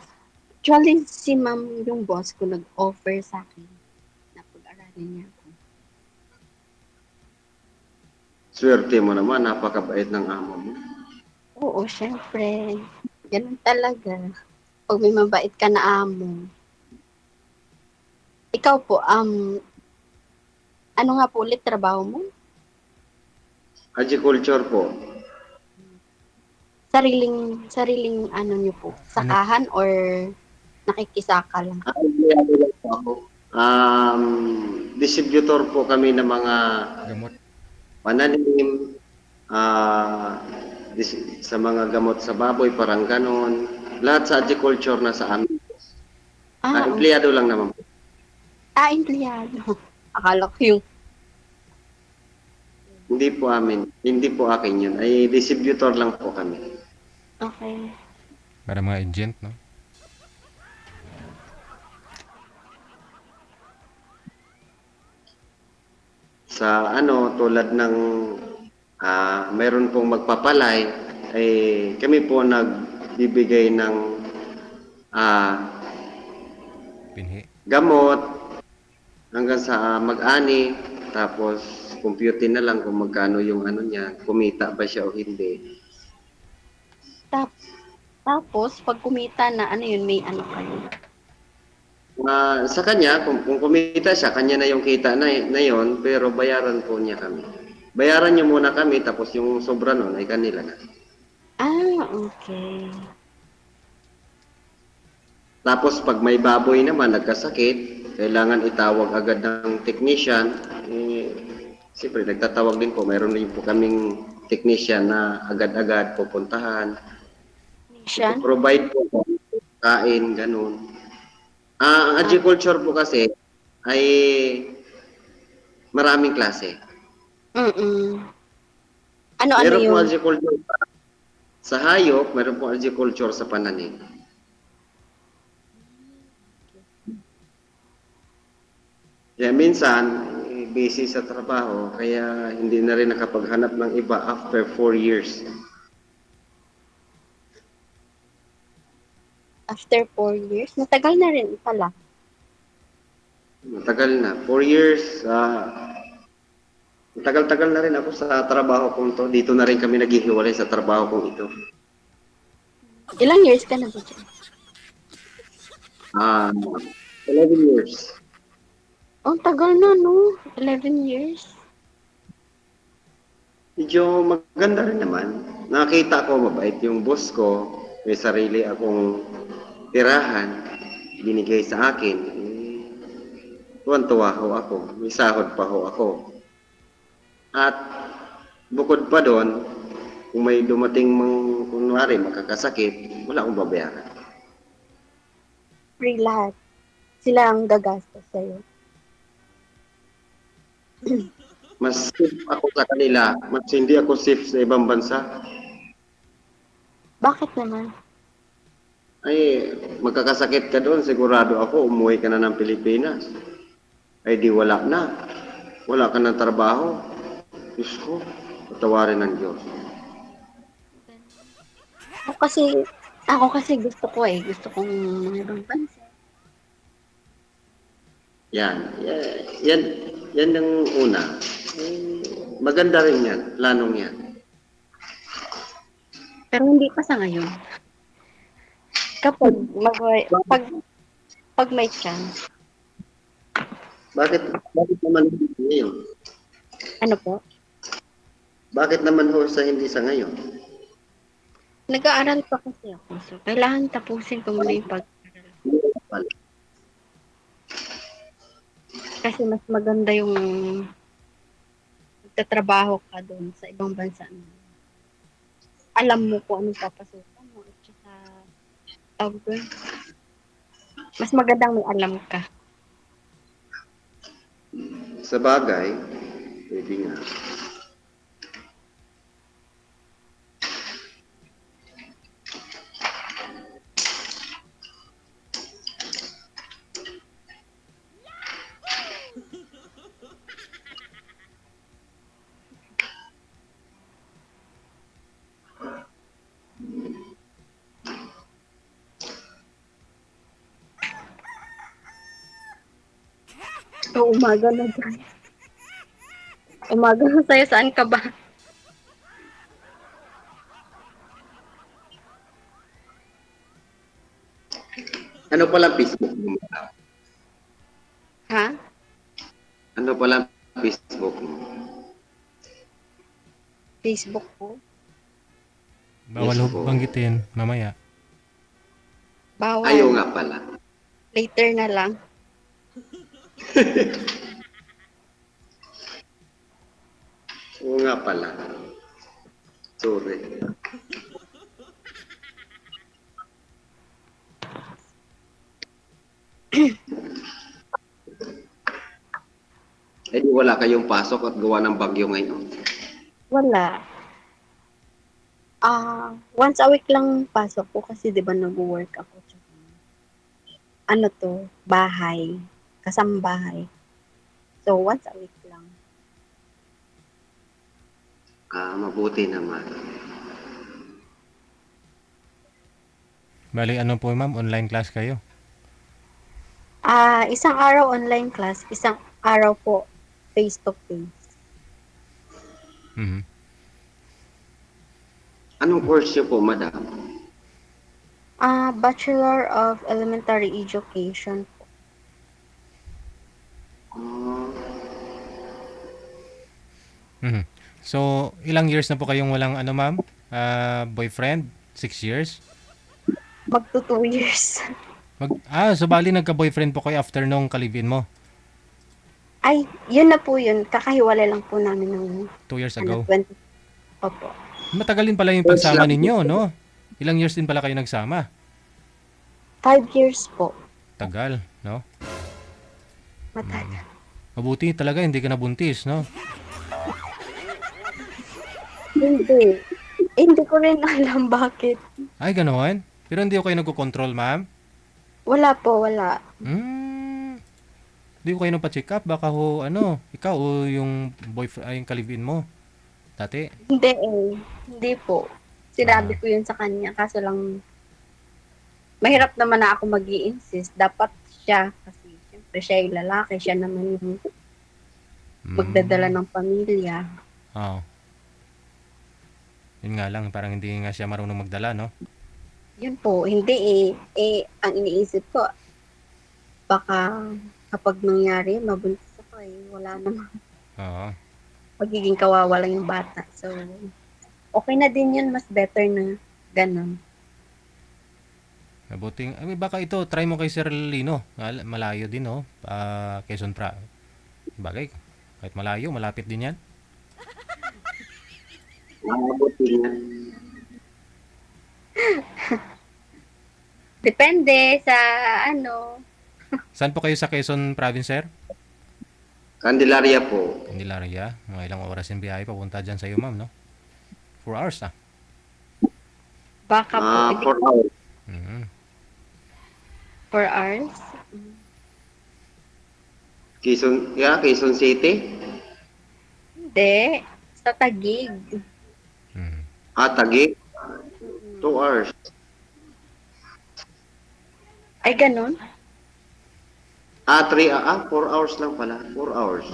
Actually, si ma'am yung boss ko nag-offer sa akin na pag-aralin niya ako. Swerte mo naman, napakabait ng amo mo. Oo, syempre. Ganun talaga. Pag may mabait ka na amo. Ikaw po, ano nga po ulit trabaho mo? Agriculture po. Sariling ano niyo po? Sakahan or nakikisaka lang? Empleyado lang po ako. Distributor po kami ng mga Gamot. pananim, sa mga gamot sa baboy, parang ganon. Lahat sa agriculture na sa amin. Empleyado lang naman po. Empleyado. Akala ko yung Hindi po akin yun. Ay distributor lang po kami. okay. Para mga agent, no? Sa tulad ng mayroon pong magpapalay, ay kami po nagbibigay ng Pinhi. gamot hanggang sa mag-ani, tapos compute na lang kung magkano yung niya, kumita ba siya o hindi. Tapos, pag kumita na, ano yun, may ano kayo? Sa kanya, kung kumita siya, kanya na yung kita na yun, pero bayaran po niya kami. Bayaran niyo muna kami, tapos yung sobra nun ay kanila na. Okay. Tapos pag may baboy naman nagkasakit, kailangan itawag agad ng technician. Siyempre, nagtatawag din po. Mayroon din po kaming technician na agad-agad pupuntahan. Technician? Provide po kain, ganun. Ang agriculture po kasi ay maraming klase. Ano Meron po yung... agriculture sa hayop, meron po agriculture sa pananim. Kaya minsan, busy sa trabaho, kaya hindi na rin nakapaghanap ng iba after 4 years. After 4 years? Matagal na rin pala. Matagal na. 4 years, matagal-tagal na rin ako sa trabaho kong to. Dito na rin kami naghihiwalay sa trabaho kong ito. Ilang years ka na ba dyan? 11 years. Oh, tagal na, no? 11 years. Medyo maganda rin naman. Nakita ko mabait yung boss ko. May sarili akong tirahan. Binigay sa akin. Tuwan-tuwa ho ako. May sahod pa ho ako. At bukod pa doon, kung may dumating kunwari makakasakit, wala akong babayaran. Free lahat. Sila ang gagastos sa'yo. Mas safe ako sa kanila. Mas hindi ako safe sa ibang bansa. Bakit naman? Ay, magkakasakit ka doon, sigurado ako, umuwi ka na ng Pilipinas. Ay di wala na. Wala ka ng trabaho. Diyos ko, patawarin ng Diyos. Ako kasi gusto ko Gusto kong mga ibang bansa. Yan ang una. Maganda rin yan, planong yan. Pero hindi pa sa ngayon. Kapag pag may chance. Bakit naman hindi ngayon? Ano po? Bakit naman ho sa hindi sa ngayon? Nag-aaral pa kasi ako. So, kailangan tapusin ko muna yung pag-aaral. Kasi mas maganda yung magtatrabaho ka doon sa ibang bansa. Alam mo kung anong papasukan mo. At saka, mas magandang may alam ka. Sa bagay, pwede nga. So, umaga na dyan. Umaga na sa'yo, saan ka ba? Ano pala Facebook mo? Ha? Ano pala Facebook mo? Facebook po? Bawal Yes ho po. banggitin mamaya. Bawal. Ayaw nga pala. Later na lang. Oo nga pala. Sorry. Eh di wala kayong pasok at gawa ng bagyo ngayon. Wala. Once a week lang pasok ko kasi 'di ba nag-work ako. Tsaka, ano to, bahay, kasambahay. So once a week lang. Mabuti naman. Bali, ano po ma'am, online class kayo? Isang araw online class, isang araw po face to face. Mhm. Anong course niyo po, madam? Bachelor of Elementary Education po. Mhm. So, ilang years na po kayong walang ano ma'am? Boyfriend? 6 years? Magto 2 years. So bali nagka-boyfriend po kayo after nung kalibin mo? Ay, yun na po yun. Kakahiwalay lang po namin ng 2 years ago? 20. Opo. Matagal din pala yung pagsama ninyo, no? Ilang years din pala kayo nagsama? 5 years po. Tagal, no? Matagal. Mabuti talaga, hindi ka nabuntis, no? Hindi. Hindi ko rin alam bakit. Ay, ganoon? Pero hindi ko kayo nagko-control, ma'am? Wala po, wala. Hindi ko kayo nagpa-check up? Baka ho, ikaw o yung boyfriend, ay, yung kalibin mo. Dati? Hindi eh. Hindi po. Sinabi ko yun sa kanya. Kaso lang, mahirap naman na ako mag-i-insist. Dapat siya. Kasi siyempre siya yung lalaki. Siya naman yung magdadala ng pamilya. Oo. Yun nga lang, parang hindi nga siya marunong magdala, no? Yun po. Hindi eh. Ang iniisip ko, baka kapag nangyari, mabuntis ako eh. Wala naman. Oo. Magiging kawawa lang yung bata. So, okay na din yun. Mas better na ganun. Mabuting, baka ito, try mo kay Sir Lino. Malayo din, no? Quezon Pra. Bagay, kahit malayo, malapit din yan. Mabuti nga. Depende sa ano. Saan po kayo sa Quezon Province, sir? Candelaria po. Candelaria. Mga ilang oras yung biyahe papunta dyan sa iyo, ma'am, no? 4 hours, ah. Baka po. 4 hours. Mhm. 4 hours? Quezon City? Hindi. Sa Taguig. Mhm. Taguig? 2 hours. Ay, ganun? 4 hours lang pala. 4 hours.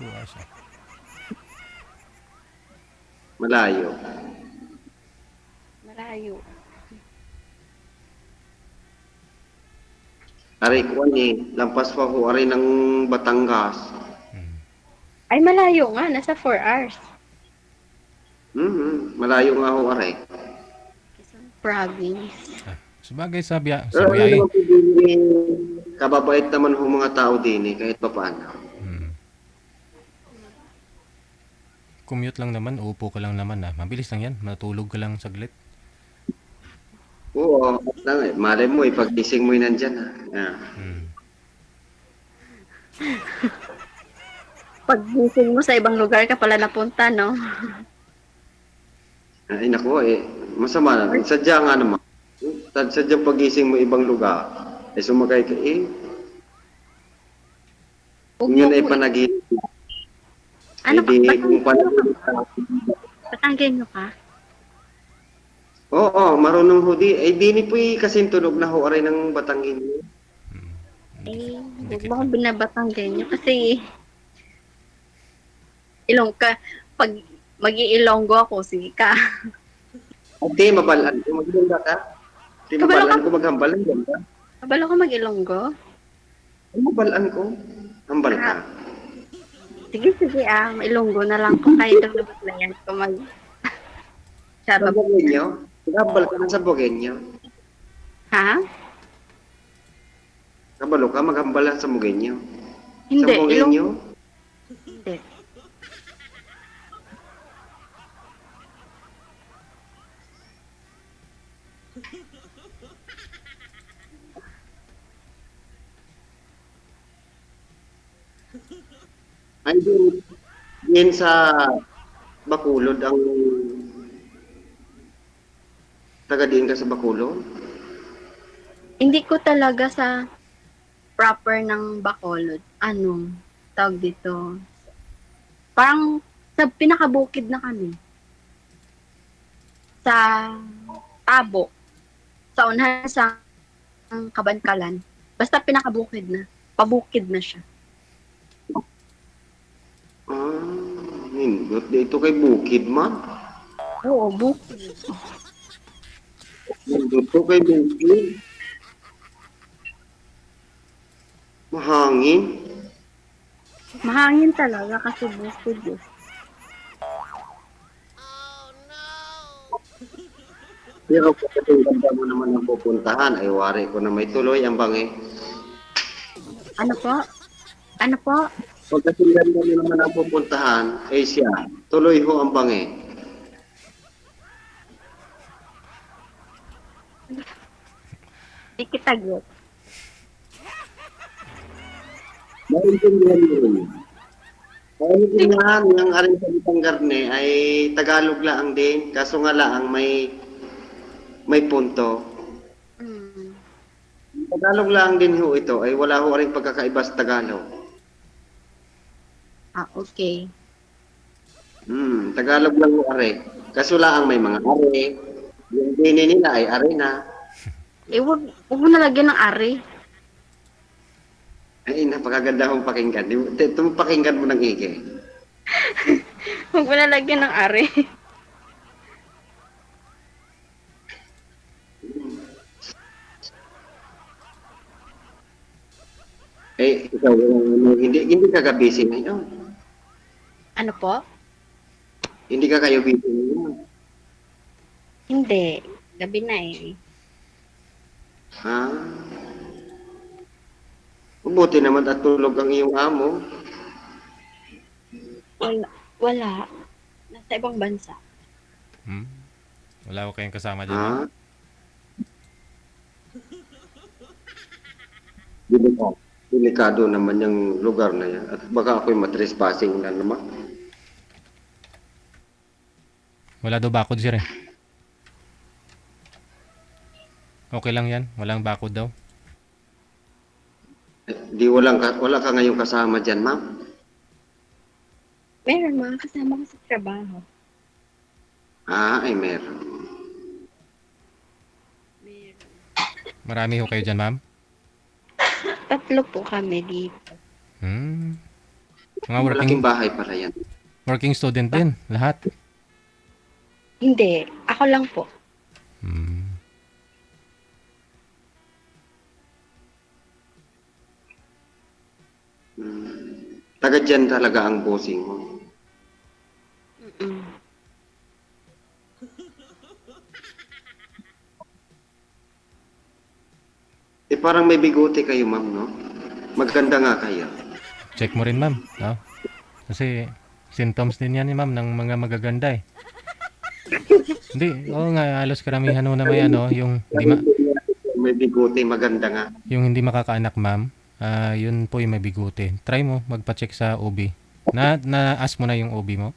2 hours, ah. Malayo. Malayo. Aray ko lampas pa ko aray ng Batangas. Ay, malayo nga. Nasa 4 hours. Malayo nga ho aray. Quezon Province. Sabagay sa Pero biyahe. kababait naman ho mga tao din kahit pa paano. Commute lang naman, upo ka lang naman, ah. Mabilis lang yan, matulog ka lang saglit. Oo, malay mo, pagkising mo nandyan. Pag gising mo sa ibang lugar ka pala napunta, no? Ay nako masama na. Sadya nga naman. Sadya pagising mo ibang lugar. Sumakay ka Kung yun ay panaginip. Ano pa? Kung panaginip. Patanggen nyo ka? Oo, marunong ho di. Di ni po kasing tunog na ho aray ng Batangin. Huwag mo akong binabatanggan niyo kasi pag mag-iilonggo ako, sige ka. Hindi, mabalaan ko. Maganda ka. Hindi, Kabalo mabalaan ka? ko maghambalan. Ganda. Kabalo ko mag-ilonggo? Ay, mabalaan ko. Hambal ka. Sige, mailonggo na lang ko kahit ang labas na yan ko mag... Sa Charot. Bogenyo? Maghambal ka na sa Bogenyo. Ha? Kabalo ka, maghambalan sa Bogenyo. Hindi, Sa Bogenyo? Hindi. Ay, din sa Bacolod ang taga-diin ka sa Bacolod? Hindi ko talaga sa proper ng Bacolod. Ano? Tawag dito. Parang sa pinakabukid na kami. Sa Tabo. Sa unahan sa Kabankalan. Basta pinakabukid na. Pabukid na siya. Nindot dito kay Bukid man. Oo, bukid. Nindot to kay Bukid. Mahangin. Mahangin talaga kasi bukid eh. Pero kapag ganda mo naman ang pupuntahan, ay wari ko na may tuloy ang bangi. Ano po? Ano po? Pag ganda mo naman ang pupuntahan, ay siya, tuloy ho ang bangi. Di kita get. Maintindihan mo rin. Maintindihan, yung aring salitang garne ay Tagalog lang din, kaso nga lang may punto. Mm. Tagalog lang din ho ito, ay wala ho rin pagkakaiba sa Tagalog. Okay. Tagalog lang ho are. Kaso lang may mga are. Yung dini nila ay are na. Wag mo nalagyan ng ari. Ay, napakaganda kong pakinggan. Ito pakinggan mo ng ike. Huwag mo nalagyan ng ari. Ikaw, hindi ka busy ngayon. Ano po? Hindi ka kayo busy ngayon. Hindi. Gabi na eh. Ha? Mabuti naman at tulog ang iyong amo. Wala. Nasa ibang bansa. Wala ko kayong kasama dyan. Ha? Delikado naman yung lugar na yan. At baka ako'y matrespassing na naman. Wala daw bakod sir eh. Okay lang yan. Walang bakod daw. Wala ka ngayong kasama dyan, ma'am? Meron mga kasama ko sa trabaho. Ay meron. Meron. Marami ho kayo dyan, ma'am? 3 po kami dito. Mga Malaking bahay pala yan. working student din. Lahat. Hindi. Ako lang po. Taga dyan talaga ang bossing mo. Mm-mm. Parang may bigote kayo, ma'am, no? Maganda nga kayo. Check mo rin, ma'am. No? Kasi symptoms din yan, ma'am, ng mga magaganda eh. Hindi, oo nga, halos karamihan ho na may ano, yung May bigote, maganda nga. yung hindi makakaanak, ma'am. Yun po yung may bigote. Try mo, magpa-check sa OB. Na-ask mo na yung OB mo?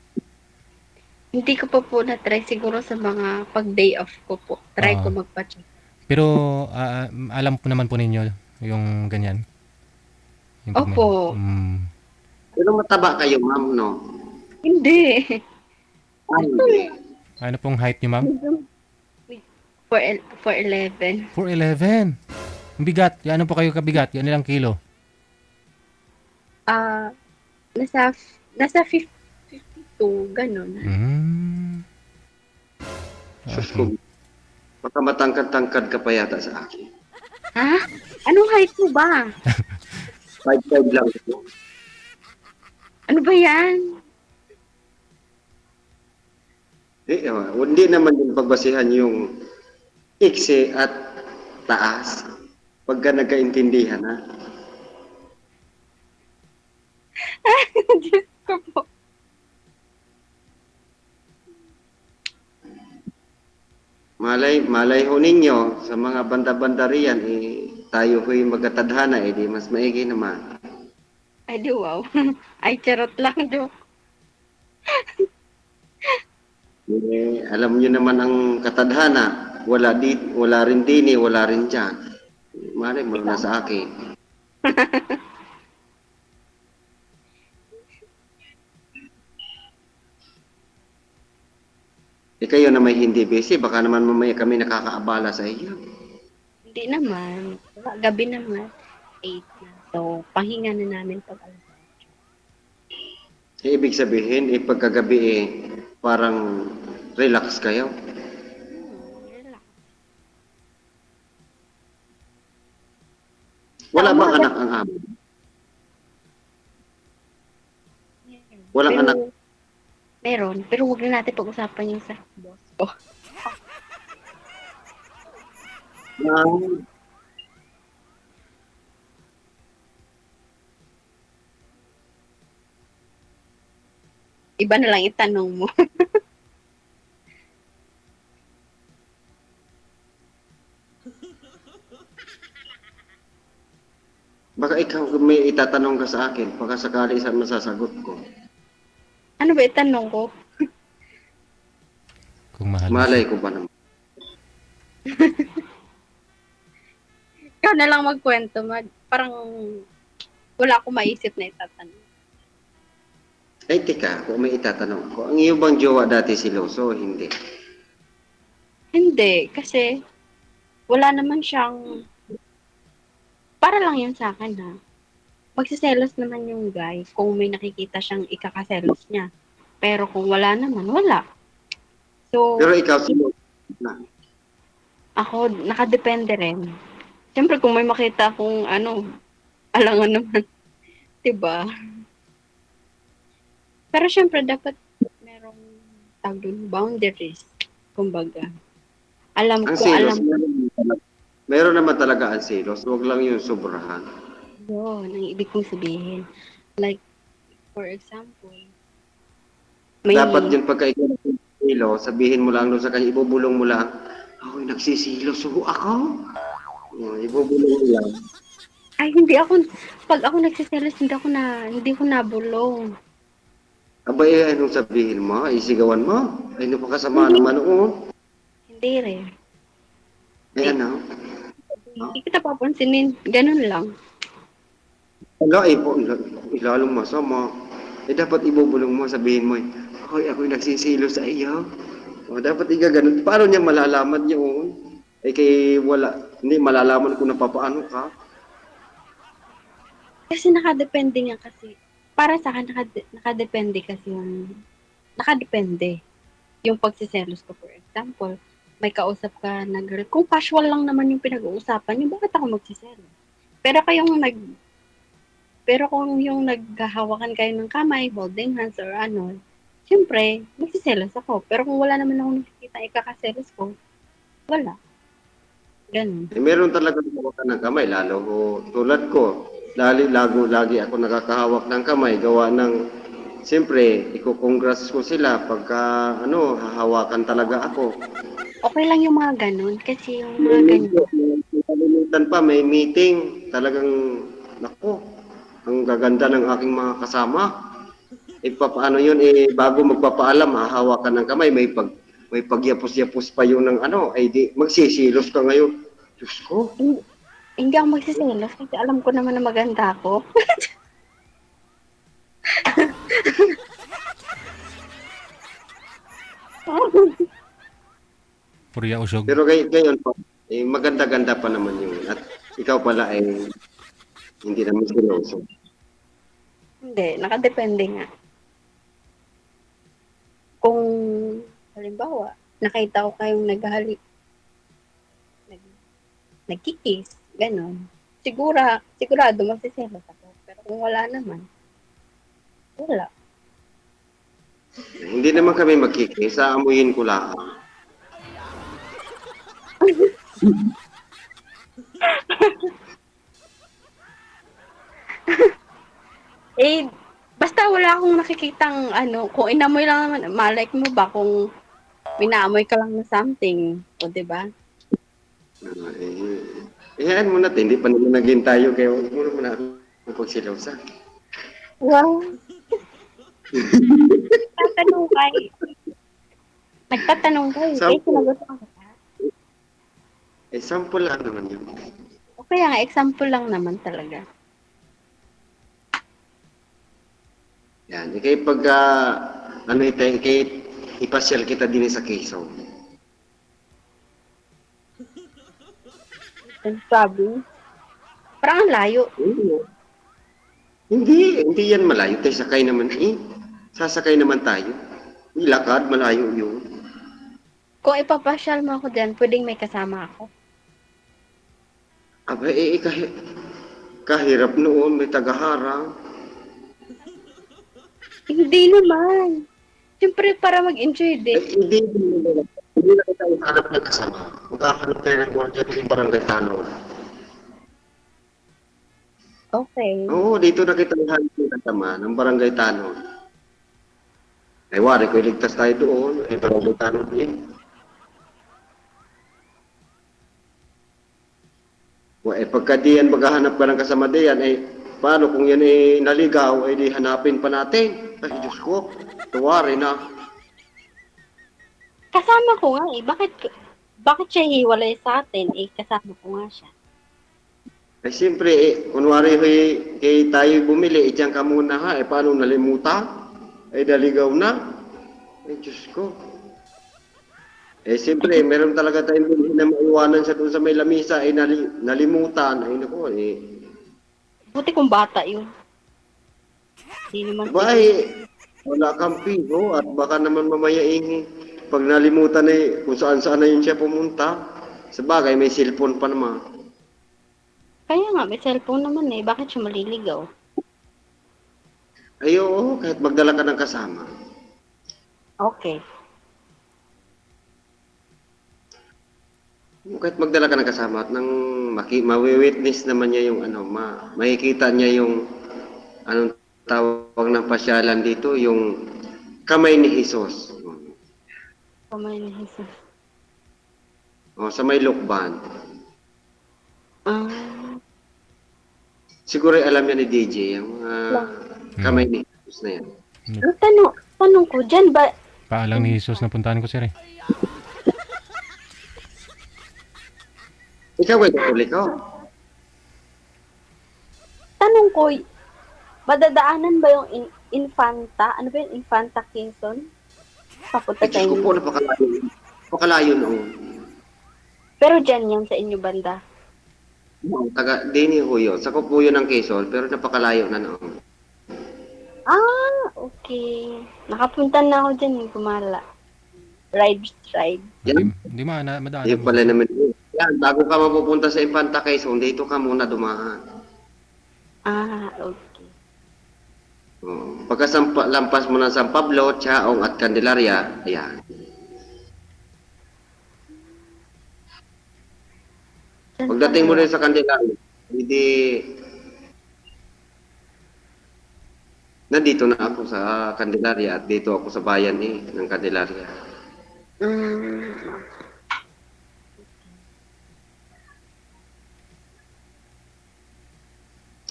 Hindi ko po na-try siguro sa mga pag-day off ko po. Try ko magpa-check. Pero alam po naman po ninyo yung ganyan. Yung Opo. Pero mataba kayo, ma'am, no? Hindi. Ay, hindi. Ano pong height niyo, ma'am? 4'11". 4'11". Ang bigat. Ano po kayo kabigat? Yan ilang kilo? Nasa, nasa 52, ganun. Sus ko, baka matangkad-tangkad ka pa yata sa akin. Ha? Anong height mo ba? 5'5 lang ako. Ano ba yan? Hindi naman yung pagbasihan yung iksi at taas. Pagka nagkaintindihan, ha? Diyos ko po. Malay ho ninyo, sa mga banda-banda riyan, tayo ho'y magkatadhana, di mas maigi naman. Ay, di wow. Ay, charot lang, do. Alam nyo naman ang katadhana, wala rin dini, wala rin dyan. Malay mo na sa akin. Kayo na may hindi busy, baka naman mamaya kami nakakaabala sa iyo. Hindi naman. Gabi naman. 8 na. So, pahinga na namin pag alas 8. Ibig sabihin, pagkagabi parang relax kayo. Relax. Wala Tama bang ba? anak ang amo? Walang Pero, anak. Meron. Pero huwag na natin pag-usapan yung sa boss ko. Iba na lang itanong mo. Baka ikaw may itatanong ka sa akin, baka sakali isa masasagot ko. Ano ba itanong ko? Kung mahal. Malay ko ba naman? Ikaw na lang magkwento. Parang wala akong maisip na itatanong. Ay, teka, kung may itatanong ko, ang iyo bang jowa dati si Loso o hindi? Hindi. Kasi wala naman siyang... Para lang yun sa akin, ha? Magsiselos naman yung guy kung may nakikita siyang ikakaselos niya. Pero kung wala naman, wala. So, Pero ikaw si Loso na. ako, nakadepende rin. Siyempre, kung may makita akong alangan naman. Diba? Pero siyempre, dapat merong tawag dun, boundaries. Kumbaga. Alam Ang ko, selos, meron naman talaga ang selos, huwag lang yung sobrahan. yun, ang ibig kong sabihin. Like, for example, may... Dapat yun pagka ikaw nagsisilo, sabihin mo lang doon sa kanya, ibubulong mo lang, ako'y nagsisilo, so ako? Ibubulong mo lang. Ay, hindi ako, pag ako nagsiselos, hindi ko nabulong. Abay, anong sabihin mo? Isigawan mo? Ay, ano pa kasama naman noon? Hindi rin. Ay, ano? Hindi kita papansinin. Ganun lang. Wala, ilalong masama. Dapat ibubulong mo, sabihin mo, ako'y nagsisilo sa iyo. Dapat ganun. Paano niya malalaman yun? Hindi malalaman kung napapaano ka. Kasi nakadepende nga kasi. Para sa akin, nakadepende kasi nakadepende. Yung pagsiselos ko, for example, may kausap ka na girl. Kung casual lang naman yung pinag-uusapan niyo, bakit ako magsiselos? Pero kung yung naghahawakan kayo ng kamay, holding hands or siyempre, magsiselos ako. Pero kung wala naman ako nakikita ikakaselos ko, wala. Ganun. Meron talaga hawakan ng kamay, lalo ko, tulad ko, lagi ako nakakahawak ng kamay, gawa ng, siyempre, iko-congrats ko sila pagka, hahawakan talaga ako. Okay lang yung mga ganun, kasi yung mga ganun. Kalimutan pa, may meeting, talagang, naku, ang gaganda ng aking mga kasama. Paano yun, bago magpapaalam, hahawakan ng kamay, may pagyapos-yapos pa yun ng di, magsisilos ka ngayon. Diyos ko. Hindi ako magsiselos kasi alam ko naman na maganda ako. Purya usog. Pero gayon po, maganda-ganda pa naman yun. At ikaw pala ay hindi naman seryoso. Hindi, nakadepende nga. Kung halimbawa, nakita ko kayong nagkikiss, ganon. Sigurado magsiselos ako. Pero kung wala naman, wala. Hindi naman kami magkikis, aamuyin ko lang. Eh, basta wala akong nakikitang kung inamoy lang naman, malike mo ba kung minaamoy ka lang na something, o diba? Hayaan mo natin, hindi pa naman naging tayo, kaya huwag mo naman ako pagsilosa. Wow. Nagtatanong kay. Eh, sinagot ako. Sample lang naman yun. O kaya nga, example lang naman talaga. Yan, kaya pag, ipasyal kita din sa Quezon. And sabi, parang ang layo. Hindi yan malayo. Tayo sakay naman sasakay naman tayo. Ilakad, malayo yun. Kung ipapasyal mo ako dyan, pwedeng may kasama ako. Aba, kahirap noon, may tagaharang. Hindi naman. Siyempre, para mag-enjoy din. Hindi na kita hanap ng kasama. Magkakanap tayo ng guardia ng barangay Tanong. Okay. Oo, dito na kita hanap ng kasama ng barangay Tanong. Ay, wari ko, iligtas tayo doon. Ay, barangay Tanong din. Pagka diyan maghahanap ka ng kasama diyan, paano kung yan naligaw, di hanapin pa natin. Ay, Diyos ko, tuwari na. Kasama ko nga eh. Bakit siya hiwalay sa atin? Kasama ko nga siya. Ay, siyempre, kunwari kay tayo bumili, diyan ka muna ha. Paano nalimutan? Naligaw na. Ay, Diyos ko. Siyempre, meron talaga tayong bilhin na maiwanan siya doon sa may lamisa, nalimutan. Ay, naku, Buti kung bata yun. Hindi naman wala kang pigo at baka naman mamaya pag nalimutan kung saan na yun siya pumunta. Sa bagay, may cellphone pa naman. Kaya nga, may cellphone naman eh. Bakit siya maliligaw? Ay, oo, kahit magdala ka ng kasama. Okay. Kahit magdala ka ng kasama at nang mawi-witness naman niya yung makikita niya yung anong tawag ng pasyalan dito, yung kamay ni Jesus. Kamay ni Jesus. Sa may lukban. Siguro alam niya ni DJ, yung kamay ni Jesus na yan. Tanong ko, dyan ba? Paalang ni Jesus na puntahan ko sir eh. Ikaw ay katulik ko. Tanong ko, madadaanan ba yung Infanta? Ano ba yung Infanta Quezon? Papunta Diyos ko po, napakalayo noon. Pero dyan yan sa inyo banda. Dini ho yun. Sakop po yun ng Quezon, pero napakalayo na noon. Okay. Nakapunta na ako dyan, Kumala. Ride. Yan. Hindi madaanan Yan mo. pala naman. Yan, bago ka mapupunta sa Infanta Quezon, dito ka muna dumaan. Okay. Pagka lampas mo ng San Pablo, Chaong at Candelaria, ayan. Pagdating mo rin sa Candelaria, hindi nandito na ako sa Candelaria at dito ako sa bayan ng Candelaria.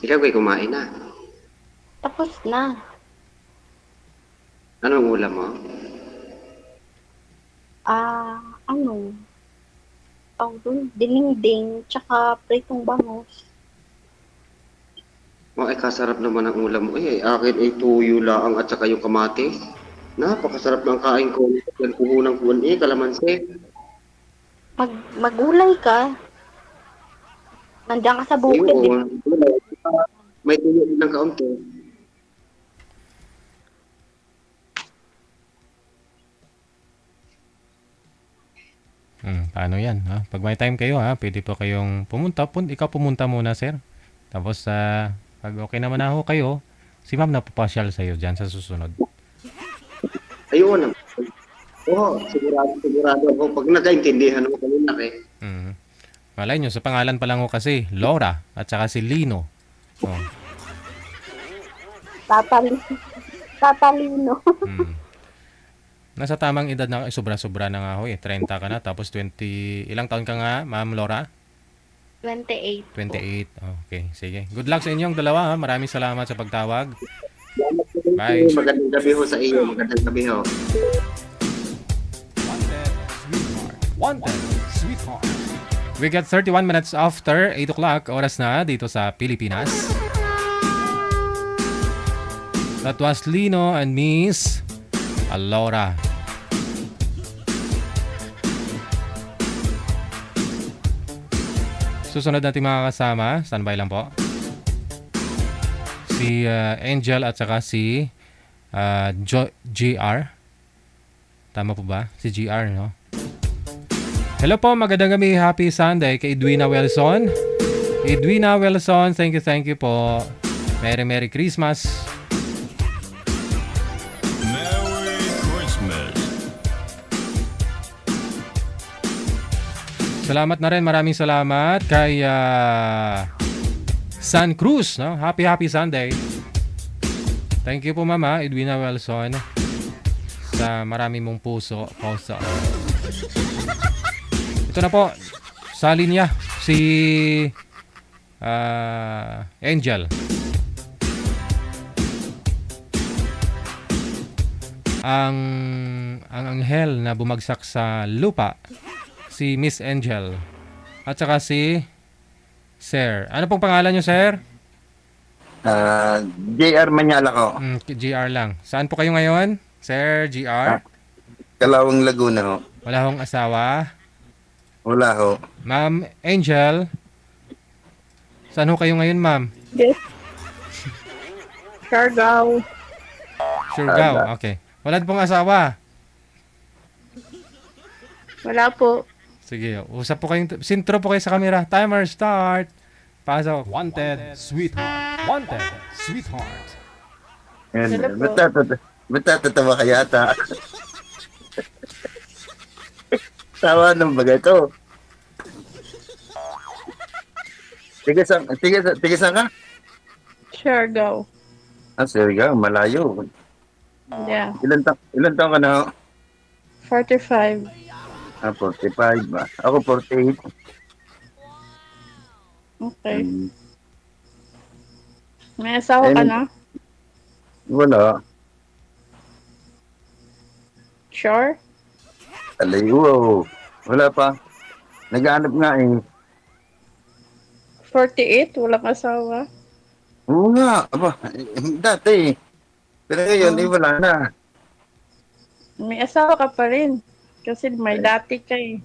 Ikaw ay kumain na. Tapos na. Anong ulam mo? Dinengdeng, tsaka pritong bangus. Kasarap naman ang ulam mo. Akin ay tuyo lang at saka yung kamatis. Napakasarap ng kain ko. Yan puhunang kuwan kalamansi. Magulay ka. Nandiyan ka sa bukid, di ba? Ayun. May tuyo din ng kaunti. Paano yan? Ha? Pag may time kayo, ha, pwede po kayong pumunta. Ikaw pumunta muna, sir. Tapos, pag okay naman na ho kayo, si ma'am na papasyal sa'yo dyan sa susunod. Ayun. Oo, sigurado ako. Pag nakaintindihan mo kami na Mm. Malay nyo, sa pangalan pa lang ho kasi, Laura at saka si Lino. Oh. Tatalino. Nasa tamang edad na, sobra-sobra na nga ho eh. 30 ka na, tapos 20, ilang taon ka nga, ma'am Laura? 28. 28. Okay, sige. Good luck sa inyong dalawa, ha. Maraming salamat sa pagtawag. Bye. Magandang gabi ho sa iyo. Magandang gabi ho. Wanted, sweetheart. We got 31 minutes after 8 o'clock, oras na dito sa Pilipinas. That was Lino and Miss Laura. Susunod natin mga kasama, standby lang po. Si Angel at saka si GR. Tama po ba? Si GR, no? Hello po, magandang gabi. Happy Sunday kay Edwina Wilson. Edwina Wilson, thank you po. Merry Christmas. Merry Christmas. Salamat na rin, maraming salamat kay San Cruz, no? Happy Sunday. Thank you po mama, Edwina Wilson, sa marami mong puso. Ito na po, sa linya, si Angel. Ang anghel na bumagsak sa lupa, si Miss Angel. At saka si Sir. Ano pong pangalan nyo, Sir? JR Manyala ko. GR lang. Saan po kayo ngayon? Sir, GR? Kalawang Laguna ho. Wala hong asawa? Wala ho. Ma'am Angel? Saan ho kayo ngayon, ma'am? Yes. Siargao. Siargao, okay. Wala pong asawa? Wala po. Sige, usap po kayong, sintro po kayo sa camera. Timer start. Pasok. Wanted, sweetheart. Wanted, sweetheart. Hello po. Ba't tatawa ka yata? Tawa ng bagay to. Tigasan ka? Siargao. Sige, malayo. Yeah. Ilan taon ka na ho? 45. 45 ba? Ako 48. Okay. May asawa ka na? Wala. Sure? Alayo. Wala pa. Nag-aanap nga eh. 48? Walang asawa? Oo nga. Aba, dati. Pero ngayon, wala na. May asawa ka pa rin. Kasi may dati ka eh.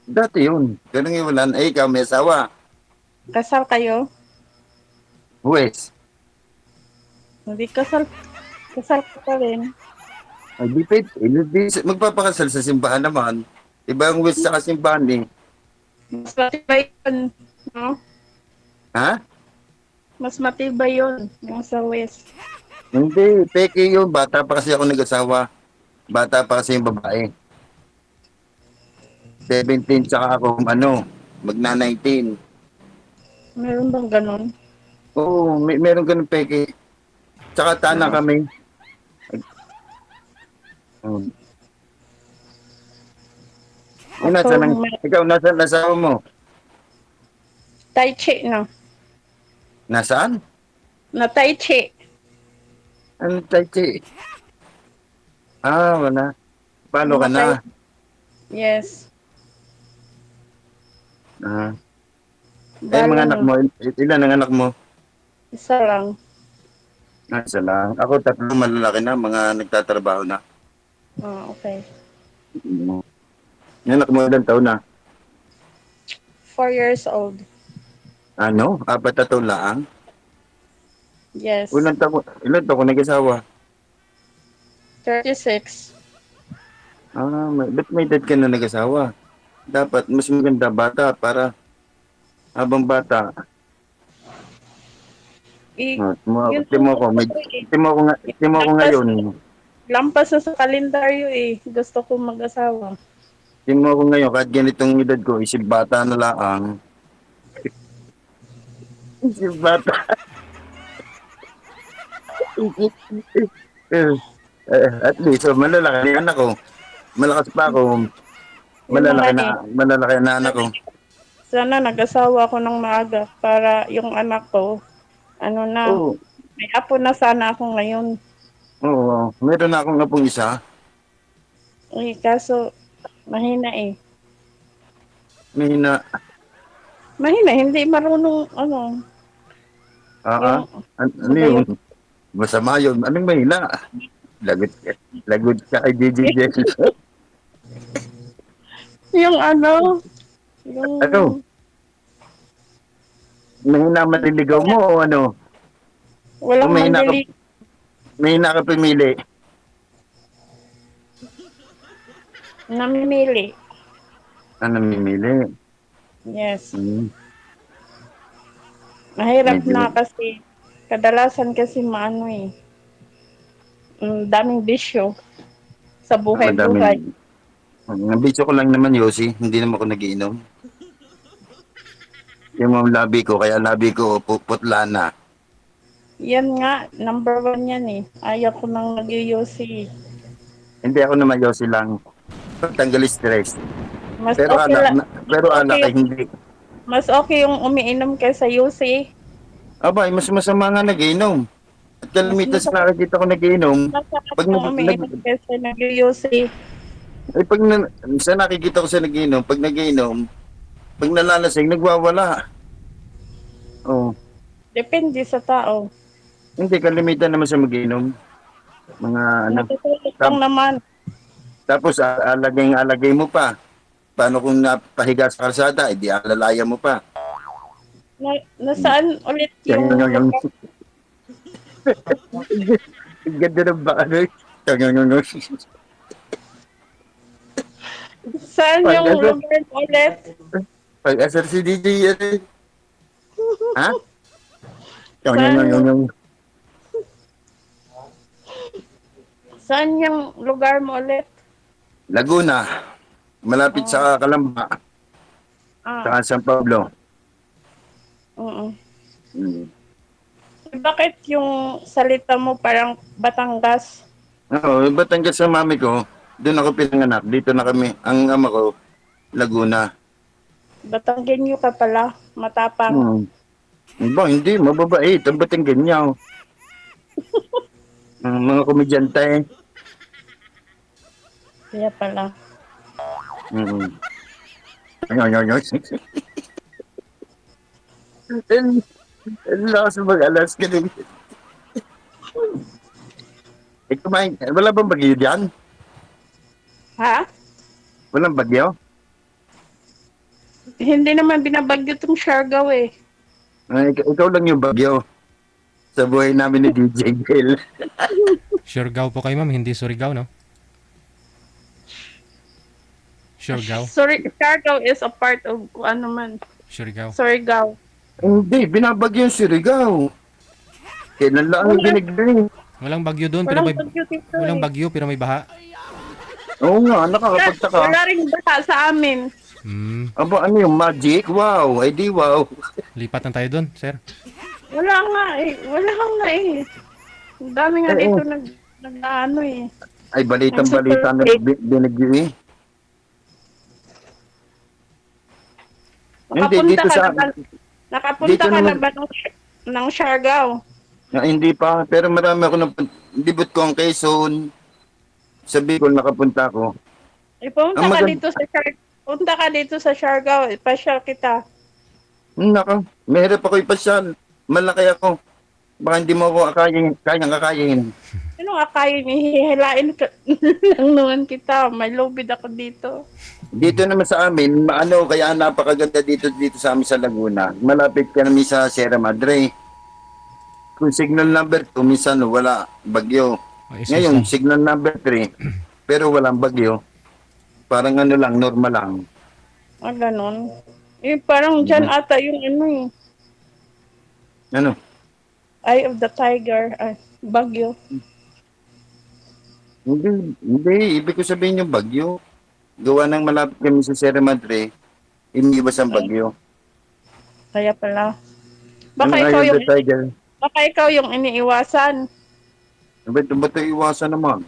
Dati yun. Pero ngayon wala na. Ikaw may asawa. Kasal kayo? Wes. Hindi kasal. Kasal ka pa rin. Ay, di pwede. Magpapakasal sa simbahan naman. Iba ang Wes sa simbahan eh. Mas matibay yun. No? Ha? Mas matibay yun. Yung sa West. Hindi. Peke yun. Bata pa kasi ako nag-asawa. Bata pa kasi yung babae. 17 tsaka ako magna 19. Meron bang ganun? Oo, meron ganun peke. Tsaka tana kami. Ikaw, nasaan asawa mo? Tai Chi, no? Nasaan? Na Tai Chi. Ano Tai Chi? Wala. Paano ka na? Yes. Mga anak mo, ilan ang anak mo? Isa lang. Isa lang. Ako tatlo malalaki na, mga nagtatrabaho na. Okay. Yung anak mo ilang taon na? 4 years old. Ano? 4 lang? Yes. Ilan taon ko nag-asawa? 36. Ba't may edad ka na nag-asawa? Dapat mas maganda bata para habang bata. Yun Timo ko ngayon. Lampas na sa kalendaryo eh. Gusto ko mag-asawa. Timo ko ngayon, kahit ganitong edad ko, isip bata na lang. Isip bata. At least, malalaki na anak ko. Malakas pa ako. Malalaki na anak ko. Sana nag-asawa ako ng maaga para yung anak ko, Oo. may apo na sana ako ngayon. Oo. Meron na akong apong isa. Eh, kaso, mahina eh. Mahina. Mahina, hindi marunong, Ano yun? Masama yun. Anong mahina? Lagot ka kay DJ. yung Ano? Mahina maliligaw mo o ano? walang O mahina mandali. Mahina ka pumili. Namimili. Namimili. Yes. Hmm. Mahirap Medyo- na kasi, kadalasan kasi daming bisyo sa buhay-buhay. Ang bitso ko lang naman, Yossi. Hindi naman ako nagiinom. Yung mga labi ko, kaya labi ko putla na. Yan nga, number 1 yan eh. Ayaw ko nang nag-yosi. Hindi ako naman Yossi lang. Tanggal stress. Mas Pero okay alak ay hindi. Mas okay yung umiinom kaysa yosi. Abay, mas masama nga nagiinom. At kalimitan sa nakikita ko nagiinom, Masarap Pag yung umiinom kaysa nag-yosi. sa nakikita ko sa nagiinom, pag nagiinom, pag nalalasing, nagwawala. Oh, Depende sa tao. hindi kalimitan naman sa magiinom. Mga ano. Natutulog lang naman. Tapos alagay mo pa. Paano kung napahiga sa kalsada, edi alalaya mo pa. Nasaan ulit yung Yung ganda ng baka no? Saan yung Pag- lugar mo ulit? Pag-asar si DJ yan eh. Ha? Saan? Saan yung lugar mo ulit? Laguna. Malapit sa Calamba. Sa San Pablo. Oo. Hmm. Bakit yung salita mo parang Batangas? Oo, Batangas sa mami ko. Doon ako pinanganak. Dito na kami. Ang ama ko, Laguna. Batanggenyo ka pala, matapang. Hindi. Mababait. Ang Batanggenyo. Mga komedyante. Kaya pala. Ang lakas mag-alas ka din. Wala bang bagyo dyan? Ha? Walang bagyo? Hindi naman binabagyo tong Siargao eh. Ikaw lang yung bagyo sa buhay namin ni DJ Gil. Siargao po kayo, ma'am. Hindi Surigao, no? Siargao? Siargao is a part of ano man. Surigao. Surigao. Hindi, binabagyo yung Surigao. Kailan lang ang binigay? Walang bagyo doon, pero may... Bagyo dito Walang eh. bagyo, pero may baha. Oo nga, nakakapagtaka. Wala rin baha sa amin. Aba, ano yung magic? Wow, ay di wow. Lipat na tayo doon, sir. Wala nga eh. Ang dami nga dito nag-ano eh. Ay, balitang-balita na binagyo eh. Hindi, dito sa... Nakapunta dito ka na naman- ba ng Siargao? Hindi pa, pero marami ako libot ko ang Quezon. Sa Bicol nakapunta ko. Punta Ang ka magand- dito sa Siargao. Punta ka dito sa Siargao. Ipasyal kita. Naka, mahirap ako ipasyal. Malaki ako. Baka hindi mo ako kayang kakayin. Ano nga kayo hihilain ka lang naman kita. May lobid ako dito. Dito naman sa amin, ano, kaya napakaganda dito sa amin sa Laguna. Malapit kami sa Sierra Madre. Kung signal number 2, minsan wala, bagyo. Ay, Ngayon, susong. signal number 3, pero walang bagyo. Parang ano lang, normal lang. Ganon. Parang dyan ata yung ano Ano? Eye of the Tiger. Ay, Bagyo. Hindi. Ibig ko sabihin yung bagyo. Gawa ng malapit kami sa Sierra Madre, iniwas ang bagyo. Kaya pala. Ano ayaw the tiger? Baka ikaw yung iniiwasan. Ba't ito iwasan naman?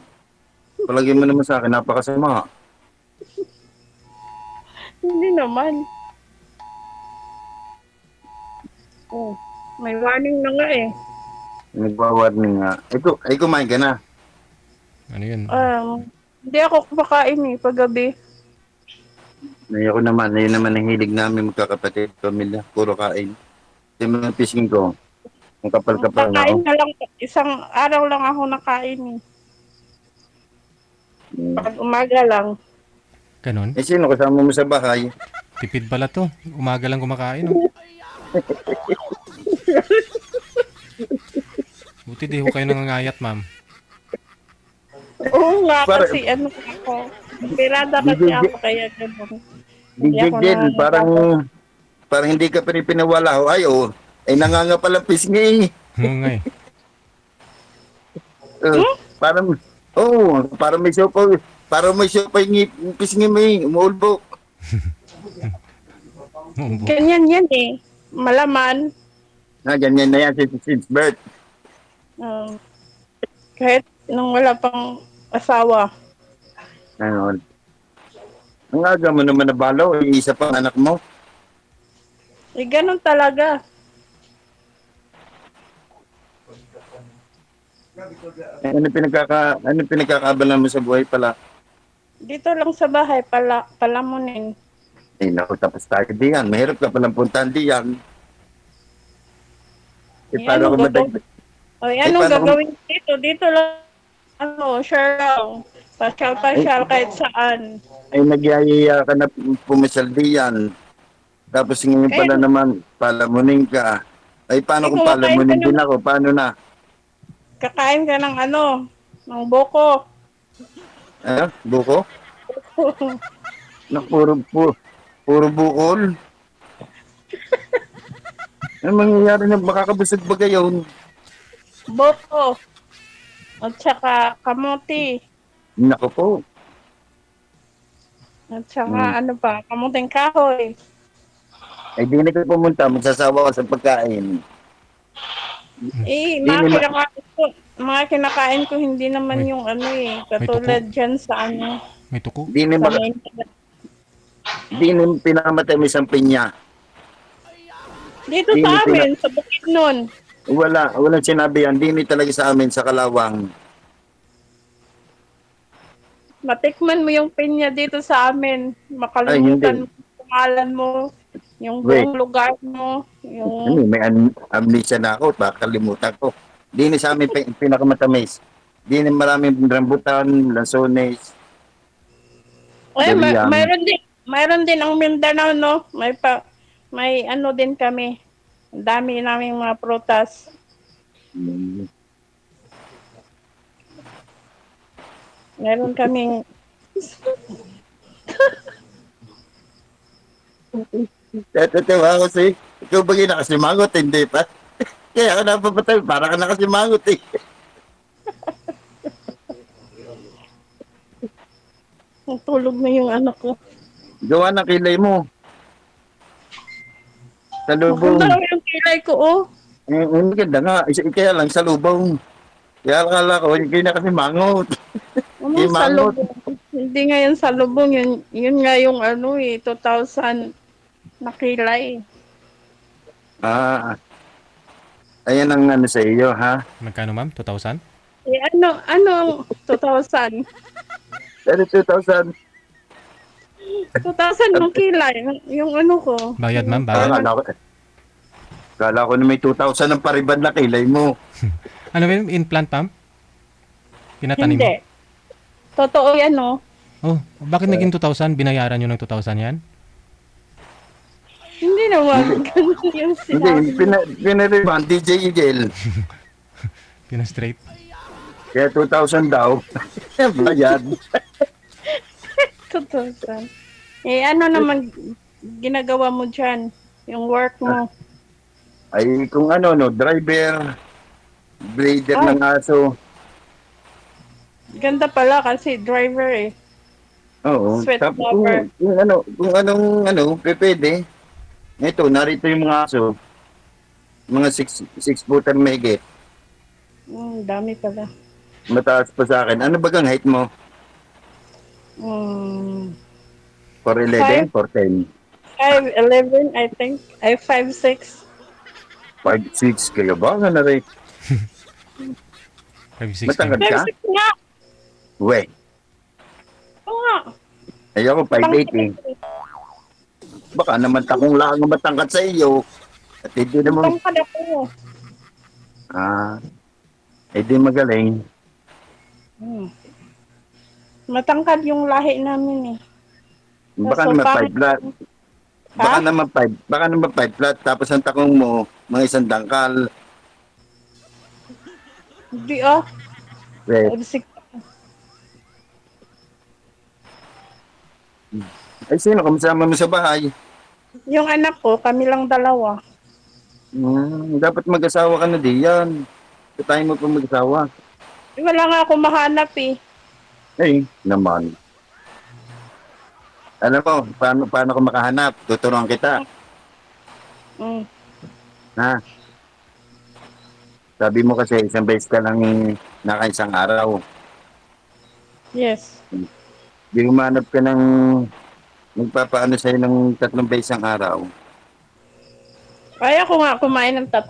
Palagi mo naman sa akin, napakasama. Hindi naman. Oh, may warning na nga eh. Nagwa-warning nga. Ay, kumain ka na. Ano yun? Hindi ako kumakain paggabi. Ayoko naman. Ayun naman ang hilig namin magkakapatid, pamilya. Puro kain. Yung mga fishing ko, ang kapal-kapal na Kakain ako. na lang. Isang araw lang ako nakain Pag umaga lang. Ganon? Eh, sino kasama mo sa bahay? Tipid pala to. Umaga lang kumakain, oh. Buti di ho kayo nangangayat, ma'am. Oo nga, Para- kasi ano ako. Pirada kasi DJ ako kaya gano'n. Hindi DJ ako Jen, nangangagat. parang hindi ka pinawala. Ay, oh. Ay, nangangapal ang pisngi. Oo nga eh. Parang, parang may sopa yung pisngi mo umuulbok. Umbo. Ganyan yan Malaman. Ganyan na yan since birth. Kahit nung wala pang asawa. Ano? Ang aga mo naman nabalaw, isa pang anak mo. Ganun talaga. Ano pinagkakabalan mo sa buhay pala? Dito lang sa bahay, palamunin. Eh, naku, tapos tayo diyan. Mahirap ka palang puntahan diyan. Eh, paano ko madag... Ay, Ay, anong paano kung- gagawin dito? Dito lang, share lang. Pasyal-pasyal kahit saan. Ay, nagyayaya ka na pumasal diyan. Tapos ngayon pala naman, palamunin ka. Ay, paano kung kumakain palamunin ka din naman. ako? Paano na? Kakain ka ng ng boko. Buko? Na puro bukol. Ano mangyayari na makakabusog ba gayon? Boko. At saka kamuti. Nako po. At saka kamuting kahoy. Ay, di na ka pumunta, magsasawa ka sa pagkain. Mga kinakain ko hindi naman May- yung katulad dyan sa May tuko. Di na, sa Maynila. di na pinamatay mo isang pinya. Dito Hindi sa amin, sa Bukidnon. Walang sinabi yan. Di na talaga sa amin, sa Kalawang. Matikman mo yung pinya dito sa amin. Makalimutan mo yung pangalan mo, yung buong lugar mo, yung... May amnesia na ako, baka kalimutan ko. Di na sa amin pinakamatamis. Di na maraming rambutan, lansones. Dalian. Mayroon din ang Mindanao, no? May din kami. Ang dami naming mga prutas. Meron kaming Tatawa ako si, ikaw ba yung nakasimangot? Hindi pa. Kaya ako napapatay, para ka nakasimangot eh. tulog na yung anak ko. Gawa ng kilay mo. Sa lubong. Maganda yung kilay ko, Ang ganda nga, kaya lang sa lubong. Kaya akala ko, hindi na kasi mangot. Sa Mangot. lubong. Hindi nga yan sa lubong. Yun nga yung 2,000 na kilay. Ayan ang sa iyo, ha? Magkano, ma'am? 2,000? Ano 2,000? Pero 2,000. 2,000 ng kilay. Yung ko. Bayad, ma'am? Bayad? Kala ko na may 2,000 ng paribad na kilay mo. Ano ba yung implant, ma'am? Pinatanim? Hindi. Totoo yan, Oh, Oh, bakit naging 2,000? Binayaran nyo ng 2,000 yan? Hindi naman. Ganun yung Hindi, sinabi mo. pinariban, DJ Eagle. Pina-straight? Kaya 2,000 daw. Bayad. 2,000. Eh, ano naman ginagawa mo dyan? Yung work mo. Ay, kung ano, no, driver, breeder Ay. ng aso. Ganda pala kasi driver eh. Oo. Sweat Tapos lover. kung anong, pwede. Ito, narito yung mga aso. Mga 6 footer mahigit. Dami pala. Mataas pa sa akin. Ano bagang height mo? Mm, 4'11", 4'10"? 5'11", I think. Ay, 5'6". 5'6", kayo ba? Ano rin? 5,600. Matangkad ka? 5'6 nga. We. Oo nga. Ay ako, 5'8". Baka naman takong lang ang matangkad sa iyo. At hindi naman, Tangkad ako. hindi magaling. Matangkad yung lahi namin eh. Baka So, naman bakit- 5 flat. Baka naman 5 flat. Tapos ang takong mo, mga isang dangkal. Hindi ah. We. 5'6". Ay, sino kamasama mo sa bahay? Yung anak ko, kami lang dalawa. Dapat mag-asawa ka na diyan. Sa tayo mo pa mag-asawa. Wala nga ako mahanap eh. Eh, naman. Alam mo, paano ko makahanap? Tuturuan kita. Mm. Ha? Sabi mo kasi isang beses ka lang nakaisang araw. Yes. Di humanap ka ng magpapaano sa'yo ng 3 beses ang araw. Kaya ko nga kumain ng 3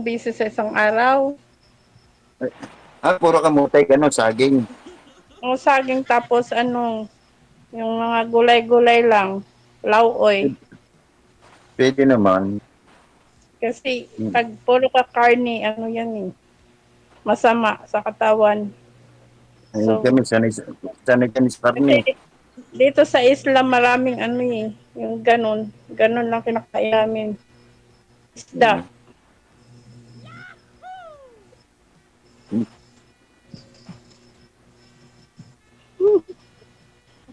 beses sa isang araw. Puro kamutay ka no, saging. O saging tapos yung mga gulay-gulay lang. Lauoy. Pwede naman. Kasi pag puro ka karne, yan eh. Masama sa katawan. Ayun So- kami, sanay kami sa karne. Kasi dito sa Islam maraming yung ganun. Ganun lang kinakain namin. Isda.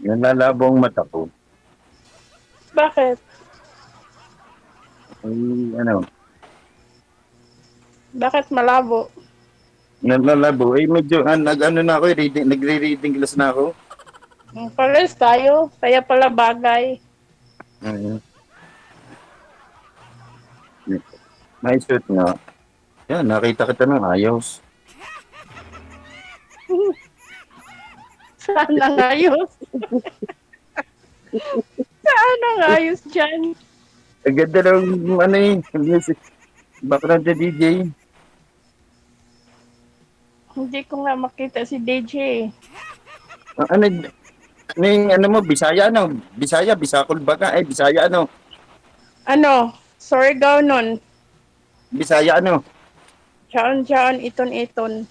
Nalalabo ang mata ko. Bakit? Ay, Bakit malabo? nalalabo. Eh, medyo, nag-ano na ako, nagre-reading class na ako. Pares tayo. Kaya pala bagay. May suit nga. Yan, nakita kita ng ayos. Saan ang ayos? Saan ang ayos dyan? Ang ganda ng, music. Background na DJ. Hindi ko nga makita si DJ. Ano mo, Bisaya, Bisaya, Bisakol Baga. Ay, Bisaya, Surigao nun. Bisaya, Jaon, iton.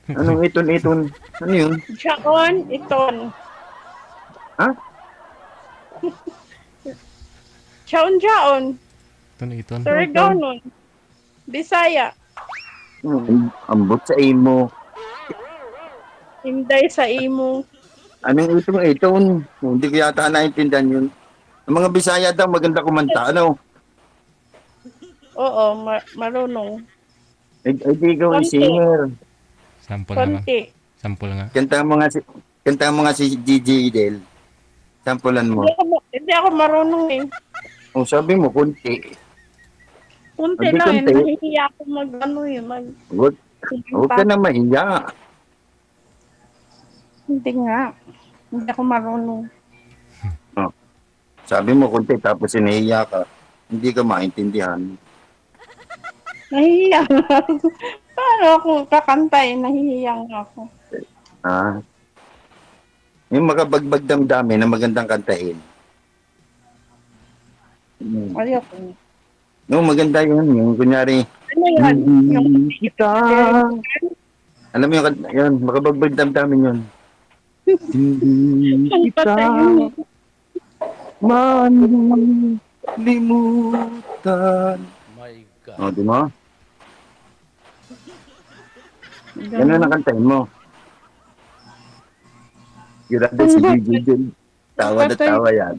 Anong iton? Ano yun? Jaon, iton. Ha? Jaon. Iton. Surigao nun. Bisaya. Ambot sa imo. Hinday sa imo. Anong iton? Hindi ko yata naintindihan yun. Ang mga Bisaya daw, maganda kumanta, Oo, marunong. Eh, di ikaw ay Konti. singer. Sample nga. Konti. Sample nga. Kanta mo nga si DJ Del. Sampulan mo. Hindi ako marunong eh. O, sabi mo, kunti. Kunti Hindi, lang eh. kunti. Nahihiya ako Huwag ka na mahiya. Hindi nga. Hindi ako marunong. Sabi mo, kunti, tapos sinahiya ka. Hindi ka maintindihan. Nahihiya nga ako. Paano ako kakanta eh? Nahihiya nga ako. Yung makabagbag damdamin na magandang kantahin. Ayoko. No, maganda yun. Yung kunyari, Ano yan? Yung alam mo yun, makabagbag damdamin yun. Hindi Ang kita patay yun. manlimutan. My God. O, di mo? Ganun ang kantahin mo. Grabe si DJ Jun. Tawa na Patay. tawa yan.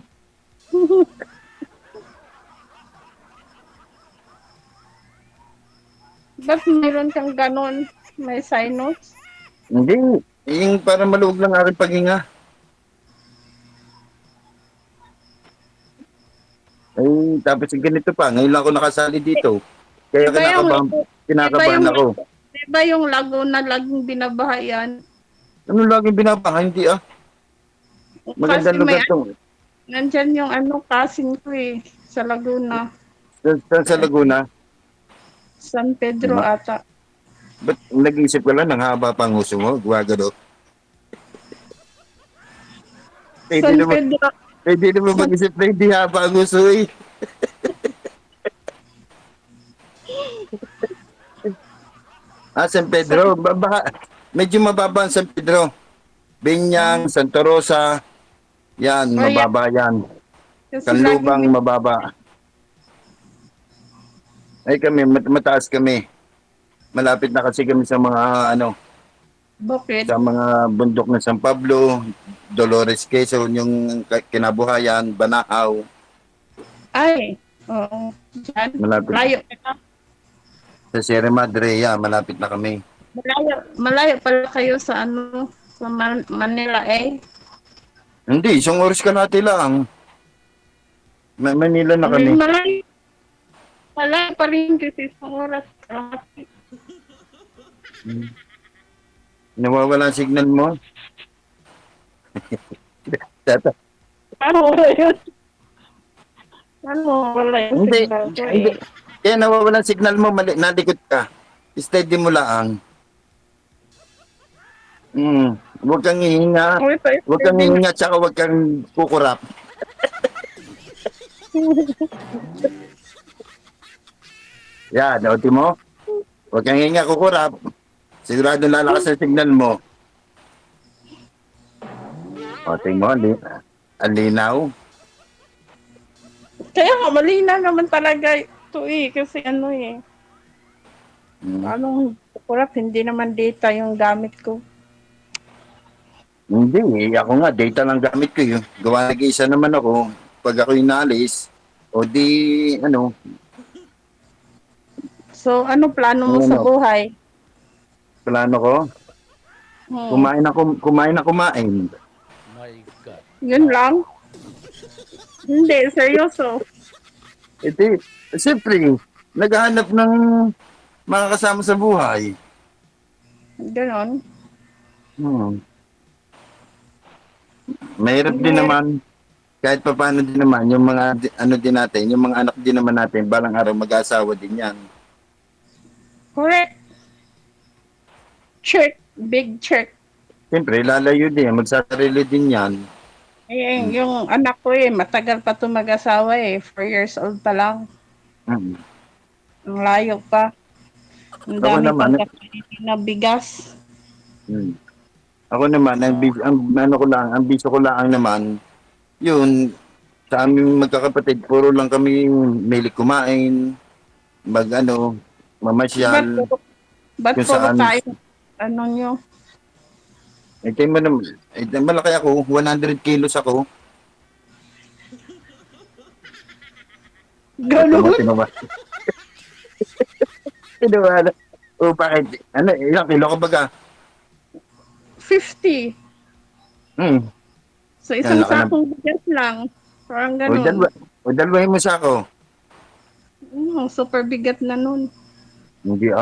Ba't mayroon kang ganon? May sinus? Hindi. Yung para maluwag lang aking paghinga. Ay, tapos yung ganito pa. Ngayon lang ako nakasali dito. Kaya Iba yung, kinakabahan ako. iba yung Laguna laging binabahayan. Ano laging binabaha? Hindi ah. Kasi Magandang may, lugar to. nandyan yung kasing ko sa Laguna. Sa Laguna. San Pedro ata. Ba't nag-iisip ka lang ng haba pang uso mo? Guwagano. San Pedro. Pwede naman mag-isip na hindi haba ang uso eh. San Pedro. Medyo mababa ang San Pedro. Binyang, Santa Rosa. Yan, Oh, yeah. mababa yan. Kasi Kanlubang laging- mababa. Ay kami, mataas kami. Malapit na kasi kami sa mga Bukid. sa mga bundok ng San Pablo, Dolores Quezon, yung kinabuhayan, Banahaw. Ay, oo. Diyan. Malapit. Malayo ka. Sa Sierra Madre, yan, malapit na kami. Malayo pala kayo sa sa Manila Hindi, isang oras ka natin lang. Manila na kami. Malayo. Malayo pa rin kasi sa oras. Nawawala ang signal mo. Tata. Paano wala yun? Paano wala yun? Hindi, Signal ko hindi. Kaya nawawala ang signal mo, nalikot ka. Steady mo lang. Huwag kang hihinga. Huwag kang hihinga, tsaka huwag kang kukurap. Yan, nauti mo? Huwag kang hihinga, kukurap. Sigurado lalakas ang signal mo. O, tingin mo, ang linaw. Kaya nga, malina naman talaga ito kasi Anong kurap, hindi naman data yung gamit ko. Hindi, ako nga, data lang gamit ko yun. Gawa nag-iisa naman ako. Pag ako inaalis, o di, So, ano plano mo sa buhay? plano ko, kumain na kumain. My God. Yun lang? Hindi, seryoso. Ito, siyempre, naghahanap ng mga kasama sa buhay. Ganon. Mahirap din naman, kahit pa paano din naman, yung mga din natin, yung mga anak din naman natin, balang araw mag-asawa din yan. Correct. Check. Big check. Siyempre, lalayo din, magsasarili din yan. Yung anak ko matagal pa ito mag-asawa 4 years old pa lang. Mm. Ang layo pa. Ang Ako dami naman, pang kakainin na bigas. Ako naman, ang biso ko lang naman, yun, sa aming magkakapatid, puro lang kami milik kumain, mamasyal. Ba't Kung puro saan- tayo? Ano nyo? Malaki ako, 100 kilos ako. Ganun? Tinuwala. O bakit? Ilang kilo ka baga? 50. So, isang Yan, laki sakong bigas lang. Parang ganun. Dalwahin mo sa ako. Super bigat na nun. Hindi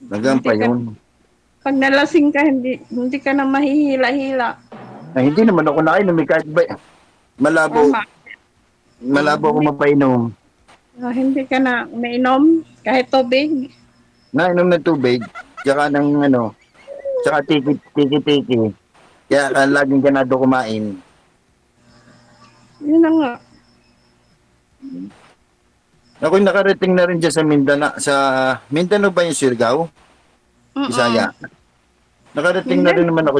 Nagang pa Hindi ka- yun. Pag nalasing ka, hindi ka na mahihila-hila. Hindi naman ako nakainom. Kahit ba, malabo. Tama. Malabo ako mapainom. Hindi ka na mainom kahit tubig. Nainom ng tubig. Tsaka ng tsaka tiki-tiki. Kaya laging ganado kumain. Yun na nga. Ako'y nakarating na rin dyan sa Mindanao. Sa Mindanao ba yung Surigao? Bisaya. Nakarating na rin naman ako,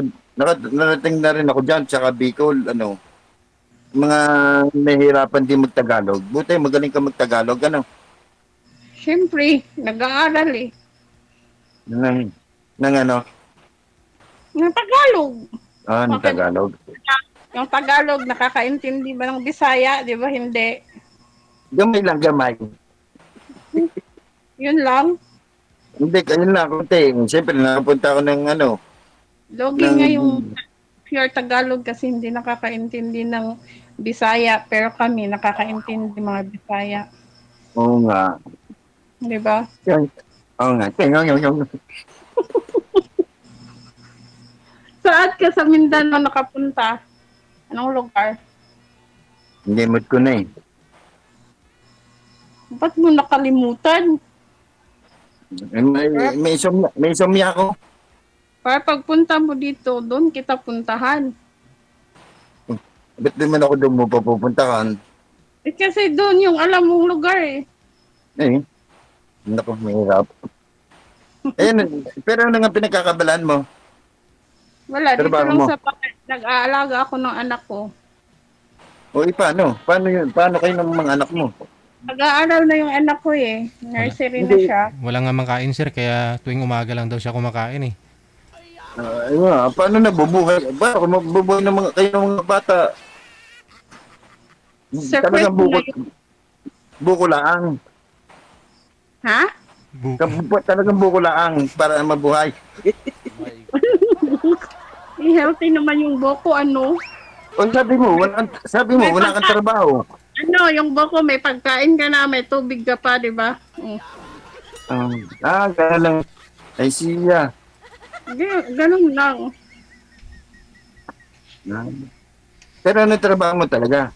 narating na rin ako dyan, tsaka Bicol, ano, mga nahihirapan din magtagalog. Buti, magaling ka magtagalog, ano? Siyempre, nag-aaral eh. Ng ano? Ng Tagalog. Ng Bakit? Tagalog. Yung Tagalog, nakakaintindi ba ng Bisaya? Di ba hindi? Gamay lang, gamay. Yun lang. Hindi, kayo na, kunti. Siyempre, nakapunta ako ng ano. Logi nga yung pure Tagalog kasi hindi nakakaintindi ng Bisaya. Pero kami, nakakaintindi mga Bisaya. Oo nga. Di ba? Oo nga. Yung. Saan ka sa Mindanao nakapunta? Anong lugar? Hindi mood ko na eh. Ba't mo nakalimutan? May insomnia ako. Para pagpunta mo dito, doon kita puntahan. Ba't di man ako doon mo papupuntahan? Eh kasi doon yung alam mong lugar eh. Eh, naku, mahirap. Pero ano nga pinagkakabalaan mo? Wala, Pero dito bago lang mo? sa bahay. Nag-aalaga ako ng anak ko. O paano? Paano yun? Paano kayo ng mga anak mo? Nag-aaral na yung anak ko eh. Nursery na Hindi. siya. Wala nga makain, sir, kaya tuwing umaga lang daw siya kumakain eh. Paano nabubuhay? Paano mabubuhay ng mga kayo ng mga bata? Separate Talagang na yun. buko laang. Ha? Talagang buko laang para mabuhay. Healthy naman yung boko, ano? O wala kang trabaho. Ano, yung boko, may pagkain ka na, may tubig ka pa, di ba? Gano'n lang. Ay siya. Ganun lang. Pero ano trabaho mo talaga?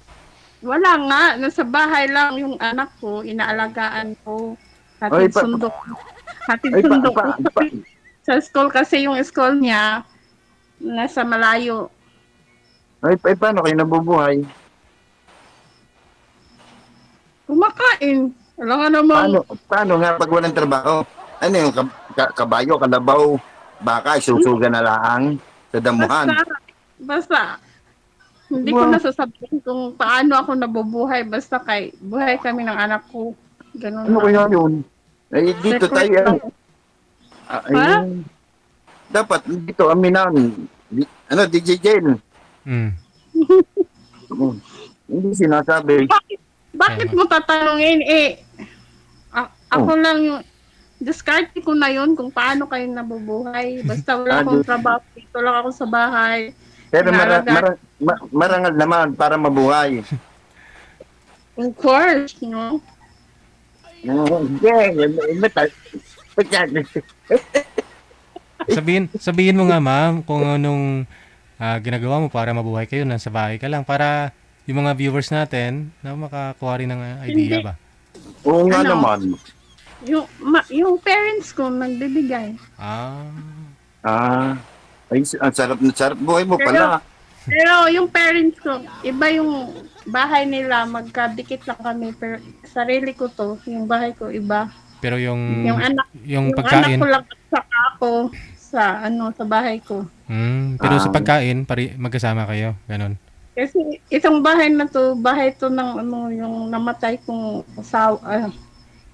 Wala nga, nasa bahay lang yung anak ko, inaalagaan ko. Oy, Hatid sundo. Hatid Ay, sundo ko. Sa school kasi yung school niya, nasa malayo. Paano kayo nabubuhay? Kumakain. Wala nga namang... Paano nga pag walang trabaho? Ano yung kabayo, kalabaw, baka, susuga na lang sa damuhan? Basta, hindi ko nasasabihin kung paano ako nabubuhay. Basta buhay kami ng anak ko. Ganun Ano lang. kaya yun? Ay, dito Secret tayo. lang. Dapat dito, aminan. DJ Jen. Hindi sinasabi. Bakit mo tatanungin ako lang yung discarte ko na yun kung paano kayo nabubuhay. Basta wala akong trabaho. Dito lang ako sa bahay. Pero Inaalagaan. marangal naman para mabuhay. Of course, no? Sabihin mo nga, ma'am, kung anong ginagawa mo para mabuhay kayo, nasa bahay ka lang, para yung mga viewers natin na makakuha rin ng idea ba? Oo nga Ano? naman. Yung parents ko nagbibigay. Ay, ang sarap buhay mo pala. Pero yung parents ko, iba yung bahay nila, magkadikit lang kami. Pero sarili ko to, yung bahay ko iba. Pero yung anak pagkain, ko lang at saka ako sa bahay ko. pero sa pagkain, magkasama kayo, ganon. Kasi itong bahay na to, bahay to ng yung namatay kong asawa,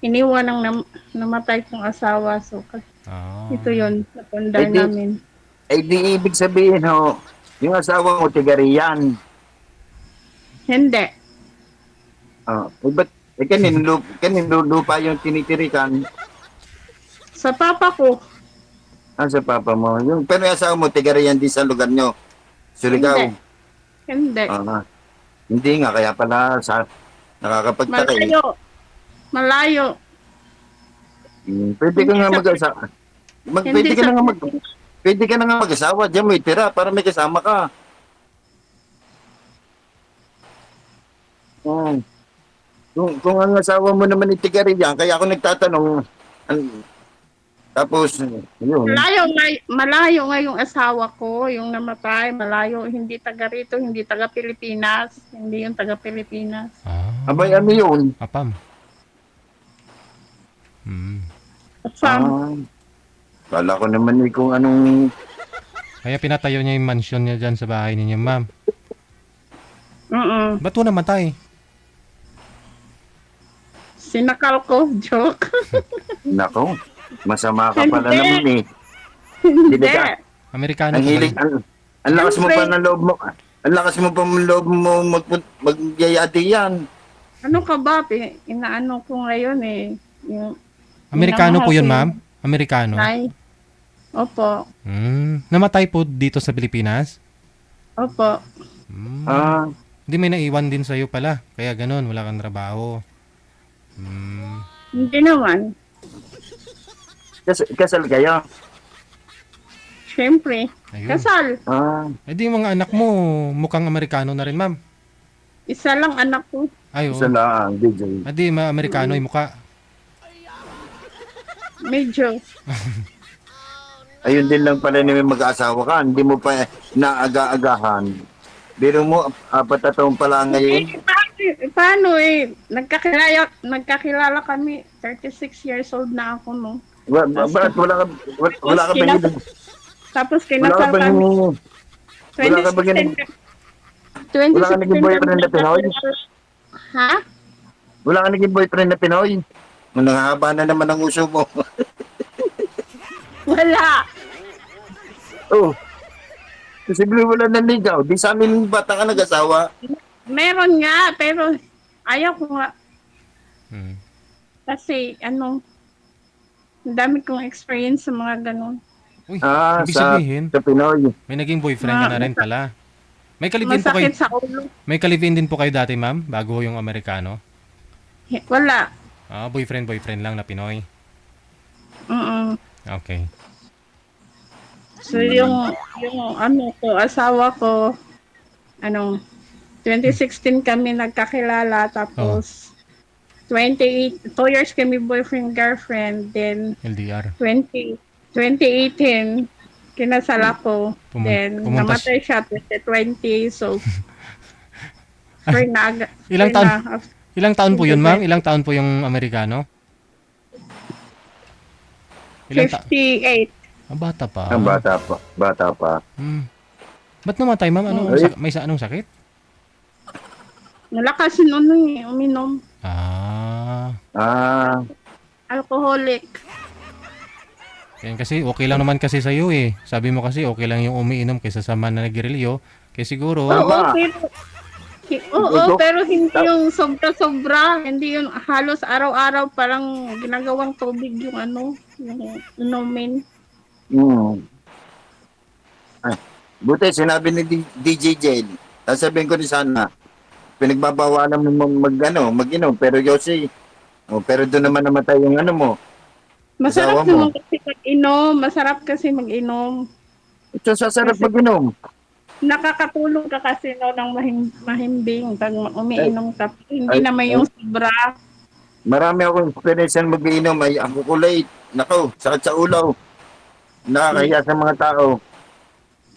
iniwan ng namatay kong asawa. So, ito yun, napundar namin. Ay, di ibig sabihin, yung asawa mo, tigariyan. Hindi. Ba't, kanino lupa yung tinitirikan? Sa papa ko, Sa papa mo. Pero yung asawa mo, tigariyan din sa lugar nyo. Surigao. hindi. Hindi nga, kaya pala nakakapagtaka eh. Malayo. Pwede ka nga mag-asawa. Pwede ka na nga mag-asawa. Diyan mo itira para may kasama ka. Kung ang asawa mo naman itigariyan, kaya ako nagtatanong, tapos, yun. Malayo nga yung asawa ko, yung namatay, malayo, hindi taga rito, hindi taga Pilipinas, hindi yung taga Pilipinas. Abay, ano yun? Apam. Asam. Kala ko naman kung anong Kaya pinatayo niya yung mansion niya dyan sa bahay ninyo, ma'am. Ba't mo namatay? Sinakal ko, joke. Nako, masama ka pala Hindi. naman eh. Hindi. ka. Amerikano Ang po ba hilig, yun? ang lakas mo pa Siyempre. ng loob mo. Ang lakas mo pa ng loob mo magyayati yan. Ano ka ba? Inaano ko ngayon eh. Yung Amerikano po yun, ma'am? minamahal Amerikano? ko yung Nay. Opo. Namatay po dito sa Pilipinas? Opo. Ah, Hindi, may naiwan din sa'yo pala. Kaya ganun, wala kang trabaho. Hindi naman. kasal kayo. Siyempre. Ayun. Kasal. Ah, Eh di yung mga anak mo, mukhang Amerikano na rin, ma'am. Isa lang anak ko. Ay, oo. isa lang, DJ. Ah, di, Amerikano yung mukha. Medyo. Ayun din lang pala na may mag-aasawa ka. Hindi mo pa naaga-agahan. Biro mo, 4 na taon pa lang ngayon. Paano eh? Nagkakilala kami. 36 years old na ako, no? Bakit wala ka ba yun? Tapos Wala ka kinasal ba kami. yun? Wala ka ba ganun? 2016 Wala ka naging boyfriend na Pinoy? Ha? Wala ka naging boyfriend na Pinoy? Nangahaba na naman ang uso mo. Wala. Oh. Posible wala nanligaw. Di sa amin bata ka nag-asawa. Meron nga, pero ayaw ko nga. Hmm. Kasi, ang dami kong experience sa mga ganun. Uy, Ah, ibig sa sabihin, Pinoy. may naging boyfriend ka na rin pala. May kalivin po kayo, Masakit sa ulo. may kalivin din po kayo dati, ma'am, bago yung Amerikano. Wala. Ah, boyfriend lang na Pinoy. Mm. Okay. So, yung asawa ko, 2016 kami nagkakilala, tapos 2 years kami boyfriend-girlfriend, then LDR. 2018, kinasal ako, then pumunta namatay siya 2020, so free na. Ilang free taon? na. Ilang taon po yun, ma'am? Ilang taon po yung Amerikano? Ilang 58. bata pa. Ang bata pa. Bata pa. Ba't namatay, ma'am? Ay. Anong sakit? Malakas nun uminom. Ah. Alcoholic. Yan kasi, okay lang naman kasi sa'yo eh. Sabi mo kasi, okay lang yung umiinom kaysa sa man na nagrilyo. Kaya siguro, Pero hindi yung sobra-sobra. Hindi yung halos araw-araw parang ginagawang tubig yung yung inumin. Ay, buti, sinabi ni DJ Jel. Sasabihin ko rin sana, pinagbabawalan mo mag-inom. Pero Yossi, pero doon naman namatay yung mo. Masarap Asawa mo. naman kasi mag-inom. Masarap kasi mag-inom. Ito sasarap mag-inom. Nakakatulog ka kasi ng mahimbing pag umiinom ka. Hindi Ay, naman yung sobra. Marami akong experience na mag-inom. Ay, ako kulay. Nako, sakit sa ulo. Nakakahiya sa mga tao.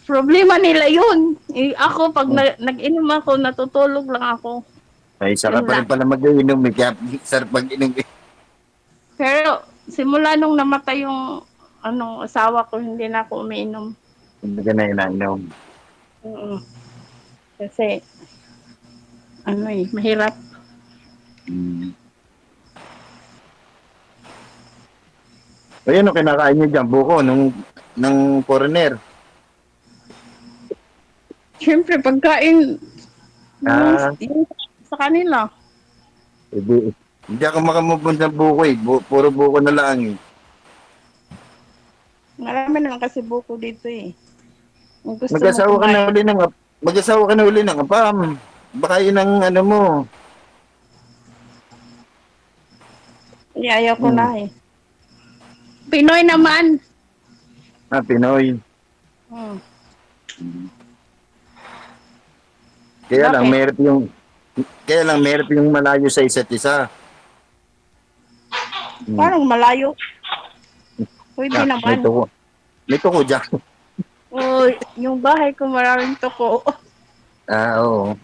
Problema nila yun. Ako, pag nag-inom ako, natutulog lang ako. Ay, saka Yun pa rin lang. pala mag-inom. Kaya sarap mag-inom. Pero simula nung namatay yung asawa ko, hindi na ako umiinom. Hindi ka na inainom. Kasi mahirap. Ayun, kinakain niyo dyan, buko, ng foreigner. Siyempre, pagkain yung sa kanila. Hindi ako makamubon ng buko eh. Puro buko na lang eh. Marami naman kasi buko dito eh. Kung gusto Mag-asawa mo ka na uli ng apam. Baka yun ang mo. ayaw ko na eh. Pinoy naman. Pinoy. Hmm. Kaya lang, Bakit? mahirap yung malayo sa isa't isa. Parang malayo. Pwede naman. May tuko dyan. Yung bahay ko maraming tuko. Oo.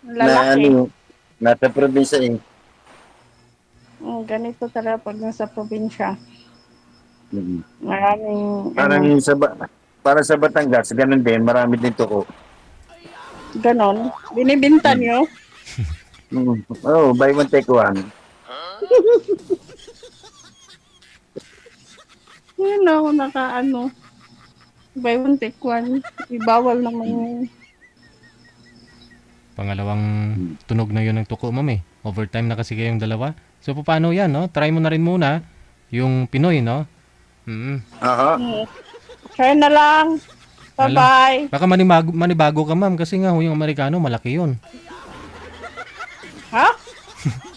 Lalaki. Nasa probinsya eh. Ganito talaga pag nasa probinsya. Mhm. Maraming Parang para sa Batangas, ganun din, marami din tuko. Ganon. Binibinta nyo. Oh, buy one take one. Yun ako nakaano. Buy one, take one. Ibawal naman yun. Pangalawang tunog na yun ng tuko, ma'am eh. Overtime na kasi kayong dalawa. So, paano yan, no? Try mo na rin muna yung Pinoy, no? Aha. Try na lang. Bye-bye. Baka manibago ka, ma'am, kasi nga yung Amerikano, malaki yun. Ha?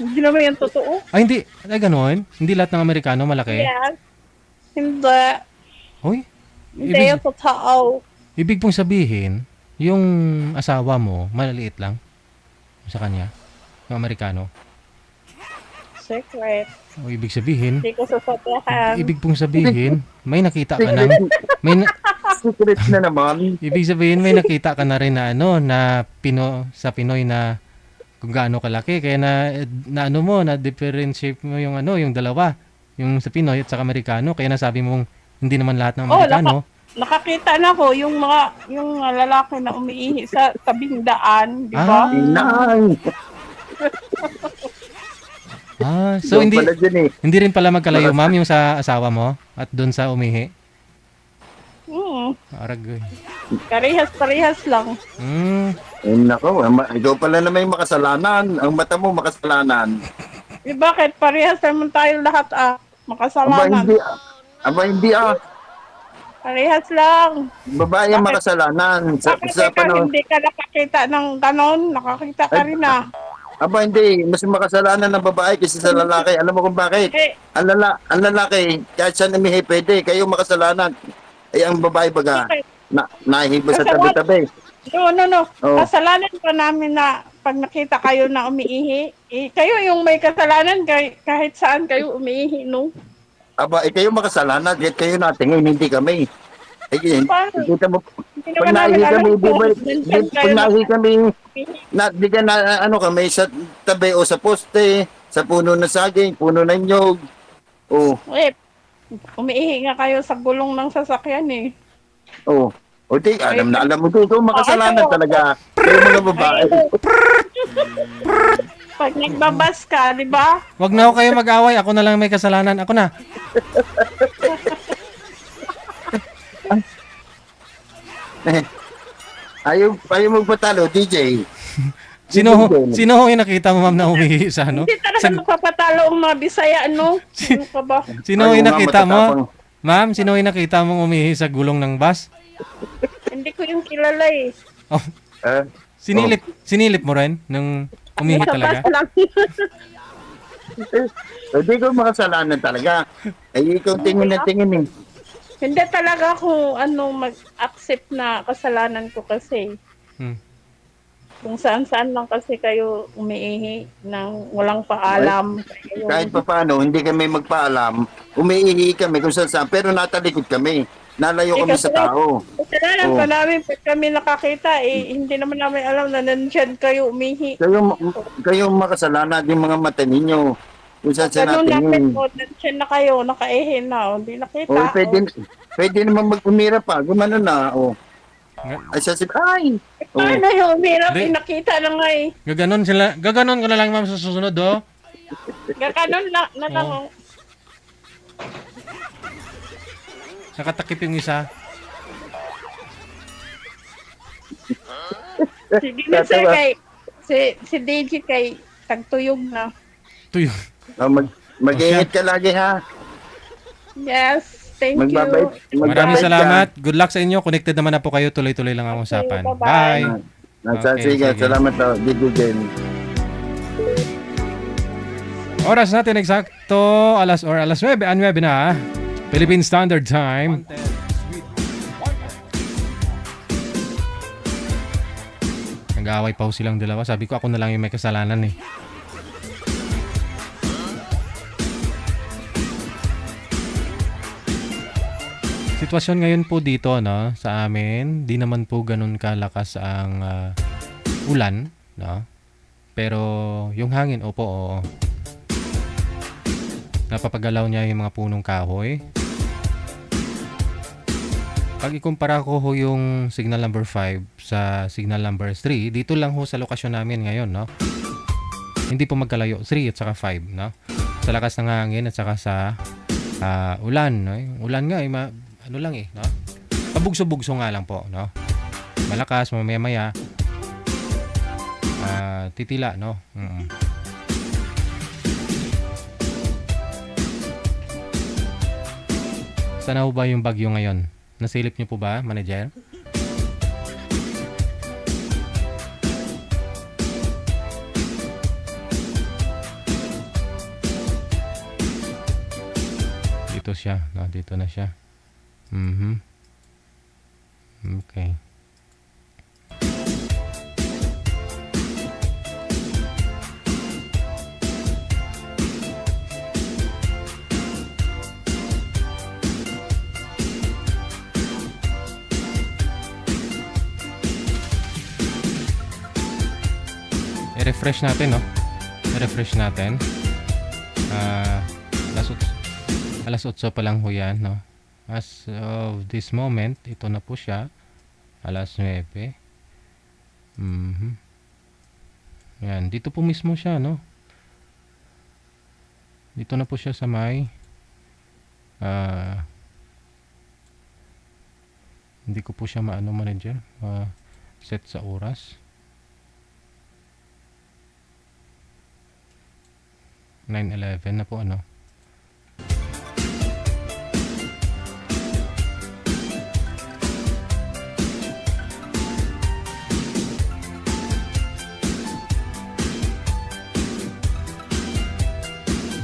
Hindi naman yan totoo. Ay, hindi. Ay, ganun. Hindi lahat ng Amerikano malaki. Yes. Hindi. Hoy, Hindi yung totoo. ibig pong sabihin, yung asawa mo, malaliit lang sa kanya, yung Amerikano. Secret. O ibig sabihin, Hindi ko sasabihan. ibig pong sabihin, may nakita ka ng, Secret na naman. ibig sabihin, may nakita ka na rin na ano, na sa Pinoy na kung gaano kalaki. Kaya na ano mo, na differentiate mo yung ano, yung dalawa. Yung sa Pinoy at sa Amerikano. Kaya nasabi mong hindi naman lahat ng Amerikano. Nakakita na ko yung lalaki na umiihi sa tabing daan, di ba? Inay. So Doon pala dyan eh. hindi rin pala magkalayo, ma'am, yung sa asawa mo at doon sa umihi. Arag. Parehas lang. Nako, ikaw pala na may makasalanan. Ang mata mo makasalanan. Bakit? Parehas naman tayo lahat makasalanan. Hindi Parehas lang. Babae ang makasalanan. Bakit hindi ka nakakita ng ganon? Nakakita ka rin hindi. Mas makasalanan ng babae kaysa sa lalaki. Alam mo kung bakit? Ang lalaki, kahit siya namihi, pwede. Kayo makasalanan. Ang babae baga, nahihiba sa tabi-tabi. No. Kasalanan pa namin na pag nakita kayo na umiihi. Kayo yung may kasalanan kahit saan kayo umiihi, no? Kayo makasalanan. Kahit kayo natingin, hindi kami. Kita mo, pag nahihi kami, di ka na, kami sa tabi o sa poste, sa puno ng saging, puno ng nyog. Umiihi nga kayo sa gulong ng sasakyan eh. Alam mo dito, makasalanan talaga. Kayo mga babae. Pag nagbabas ka, di ba? Wag na ako kayo mag-away. Ako na lang may kasalanan. Ako na. Ayaw magpatalo, DJ. Sino ho yung nakita mo, ma'am, na umihi sa ano? Hindi talaga magpapatalo ang mga Bisaya, no? Ano ka ba? Sino yung nakita mo? Ma'am, sino yung nakita mong umihi sa gulong ng bus? Hindi ko yung kilala eh. Sinilip mo rin nung umihi talaga? Hindi ko makasalanan talaga. Ikaw tingin na tingin eh. Hindi talaga ako mag-accept na kasalanan ko kasi. Kung saan-saan lang kasi kayo umiihi nang walang paalam. Kahit pa paano, hindi kami magpaalam. Umiihi kami kung saan, pero natalikod kami. Nalayo kami sa tao. Kasalanan pa namin pag kami nakakita hindi naman namin alam na nandiyan kayo umihi. Kayo makasalanan yung mga mata ninyo. Kung saan natin nandiyan na kayo, nakaihi na, hindi nakita. Pwede naman mag-umira pa, gumano na. Ay, Paano yung umirap? Nakita na nga eh. Gaganon ko na lang, ma'am, sa susunod, Gaganon na lang. Nakatakip yung isa. Sige na sir, si DJ kay tagtuyog na. Tuyog. Mag-ingat ka lagi, ha? Yes. Thank you. Maraming salamat. Good luck sa inyo. Connected naman na po kayo. Tuloy-tuloy lang ang usapan. Bye. Sige. Salamat daw. Dibugen. Oras natin eksakto alas 9 na. Philippine Standard Time. Nag-aaway pa ho silang dalawa. Sabi ko ako na lang yung may kasalanan eh. Sitwasyon ngayon po dito sa amin, di naman po ganun kalakas ang ulan, pero yung hangin, oo. Napapagalaw niya yung mga punong kahoy. pag ikumpara ko ho yung signal number 5 sa signal number 3, dito lang ho sa lokasyon namin ngayon, no? Hindi po magkalayo, 3 at saka 5, no? Sa lakas ng hangin at saka sa ulan, no? Yung ulan nga, ano lang eh, no? Pabugso-bugso nga lang po, no? Malakas, mamaya-maya, titila, no? Sana ho ba yung bagyo ngayon? Nasilip niyo po ba, manager? Dito siya. No, dito na siya. Okay. I-refresh natin, no? I-refresh natin. Alas 8 pa lang ho yan, no? As of this moment, ito na po siya. Alas 9. Yan, dito po mismo siya, no? Dito na po siya sa may hindi ko po siya maano, manager. Set sa oras. 9:11 na po, ano?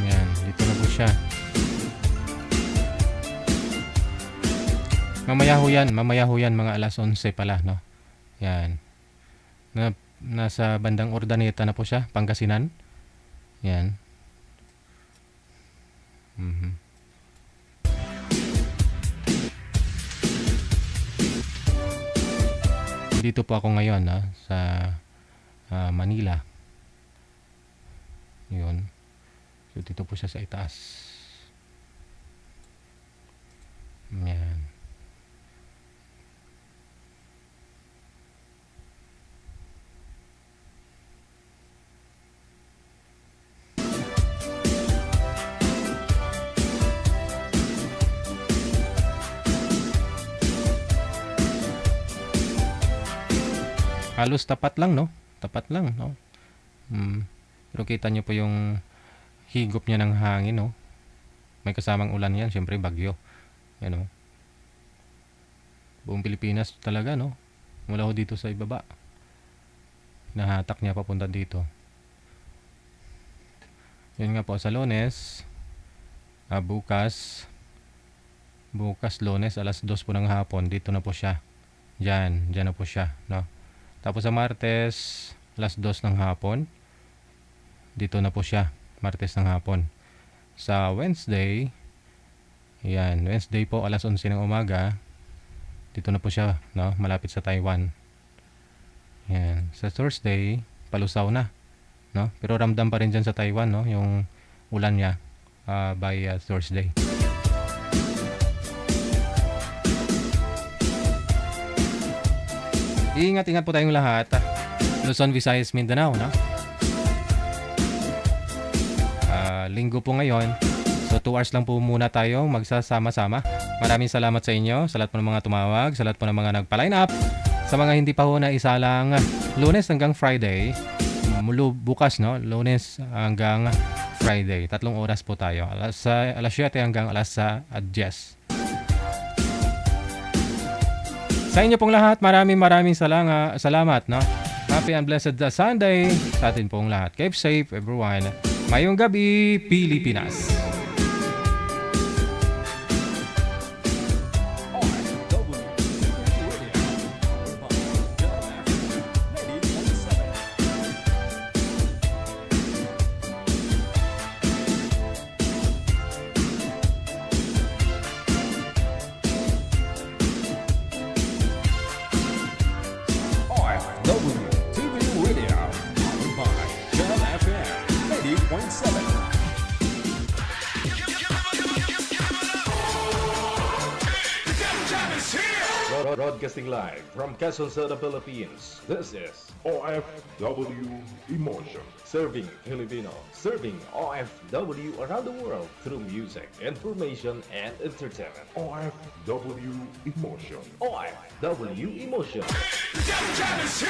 Yan, dito na po siya. Mamaya ho yan, mga alas 11 pala, no? Yan. Nasa bandang Urdaneta na po siya, Pangasinan. Yan. Dito po ako ngayon, sa Manila. Yun. So dito po siya sa itaas. Yan. Halos tapat lang, no? Tapat lang, no? Pero kita nyo po yung higop niya ng hangin, no? May kasamang ulan yan, syempre bagyo. Yan, no? Buong Pilipinas talaga, no? Mula ho dito sa ibaba. Nahatak niya papunta dito. Yun nga po, sa Lunes, bukas Lunes, alas 2 po ng hapon, dito na po siya. Diyan na po siya, no? Tapos sa Martes, alas 2 ng hapon, dito na po siya, Martes ng hapon. Sa Wednesday, yan, Wednesday po, alas 11 ng umaga, dito na po siya, no? Malapit sa Taiwan. Yan. Sa Thursday, palusaw na, no? Pero ramdam pa rin dyan sa Taiwan, no? Yung ulan niya by Thursday. Ingat-ingat po tayong lahat. Luzon, Visayas, Mindanao, no? Linggo po ngayon. So 2 hours lang po muna tayo magsasama-sama. Maraming salamat sa inyo, sa lahat po ng mga tumawag, sa lahat po ng mga nagpa-line up. Sa mga hindi pa ho na isalang Lunes hanggang Friday, bukas, no? Lunes hanggang Friday. 3 oras po tayo. Alas 7 hanggang alas 10. Sa inyo pong lahat, maraming salamat, no? Happy and blessed Sunday sa atin pong lahat. Keep safe, everyone. Mayong gabi, Pilipinas. WTV Radio, powered by Shell FM 90.7. Broadcasting live from Quezon City, Philippines. This is OFW Emotion. Serving Filipino, serving OFW around the world through music, information, and entertainment. OFW Emotion. OFW Emotion. The Devil Jam is here!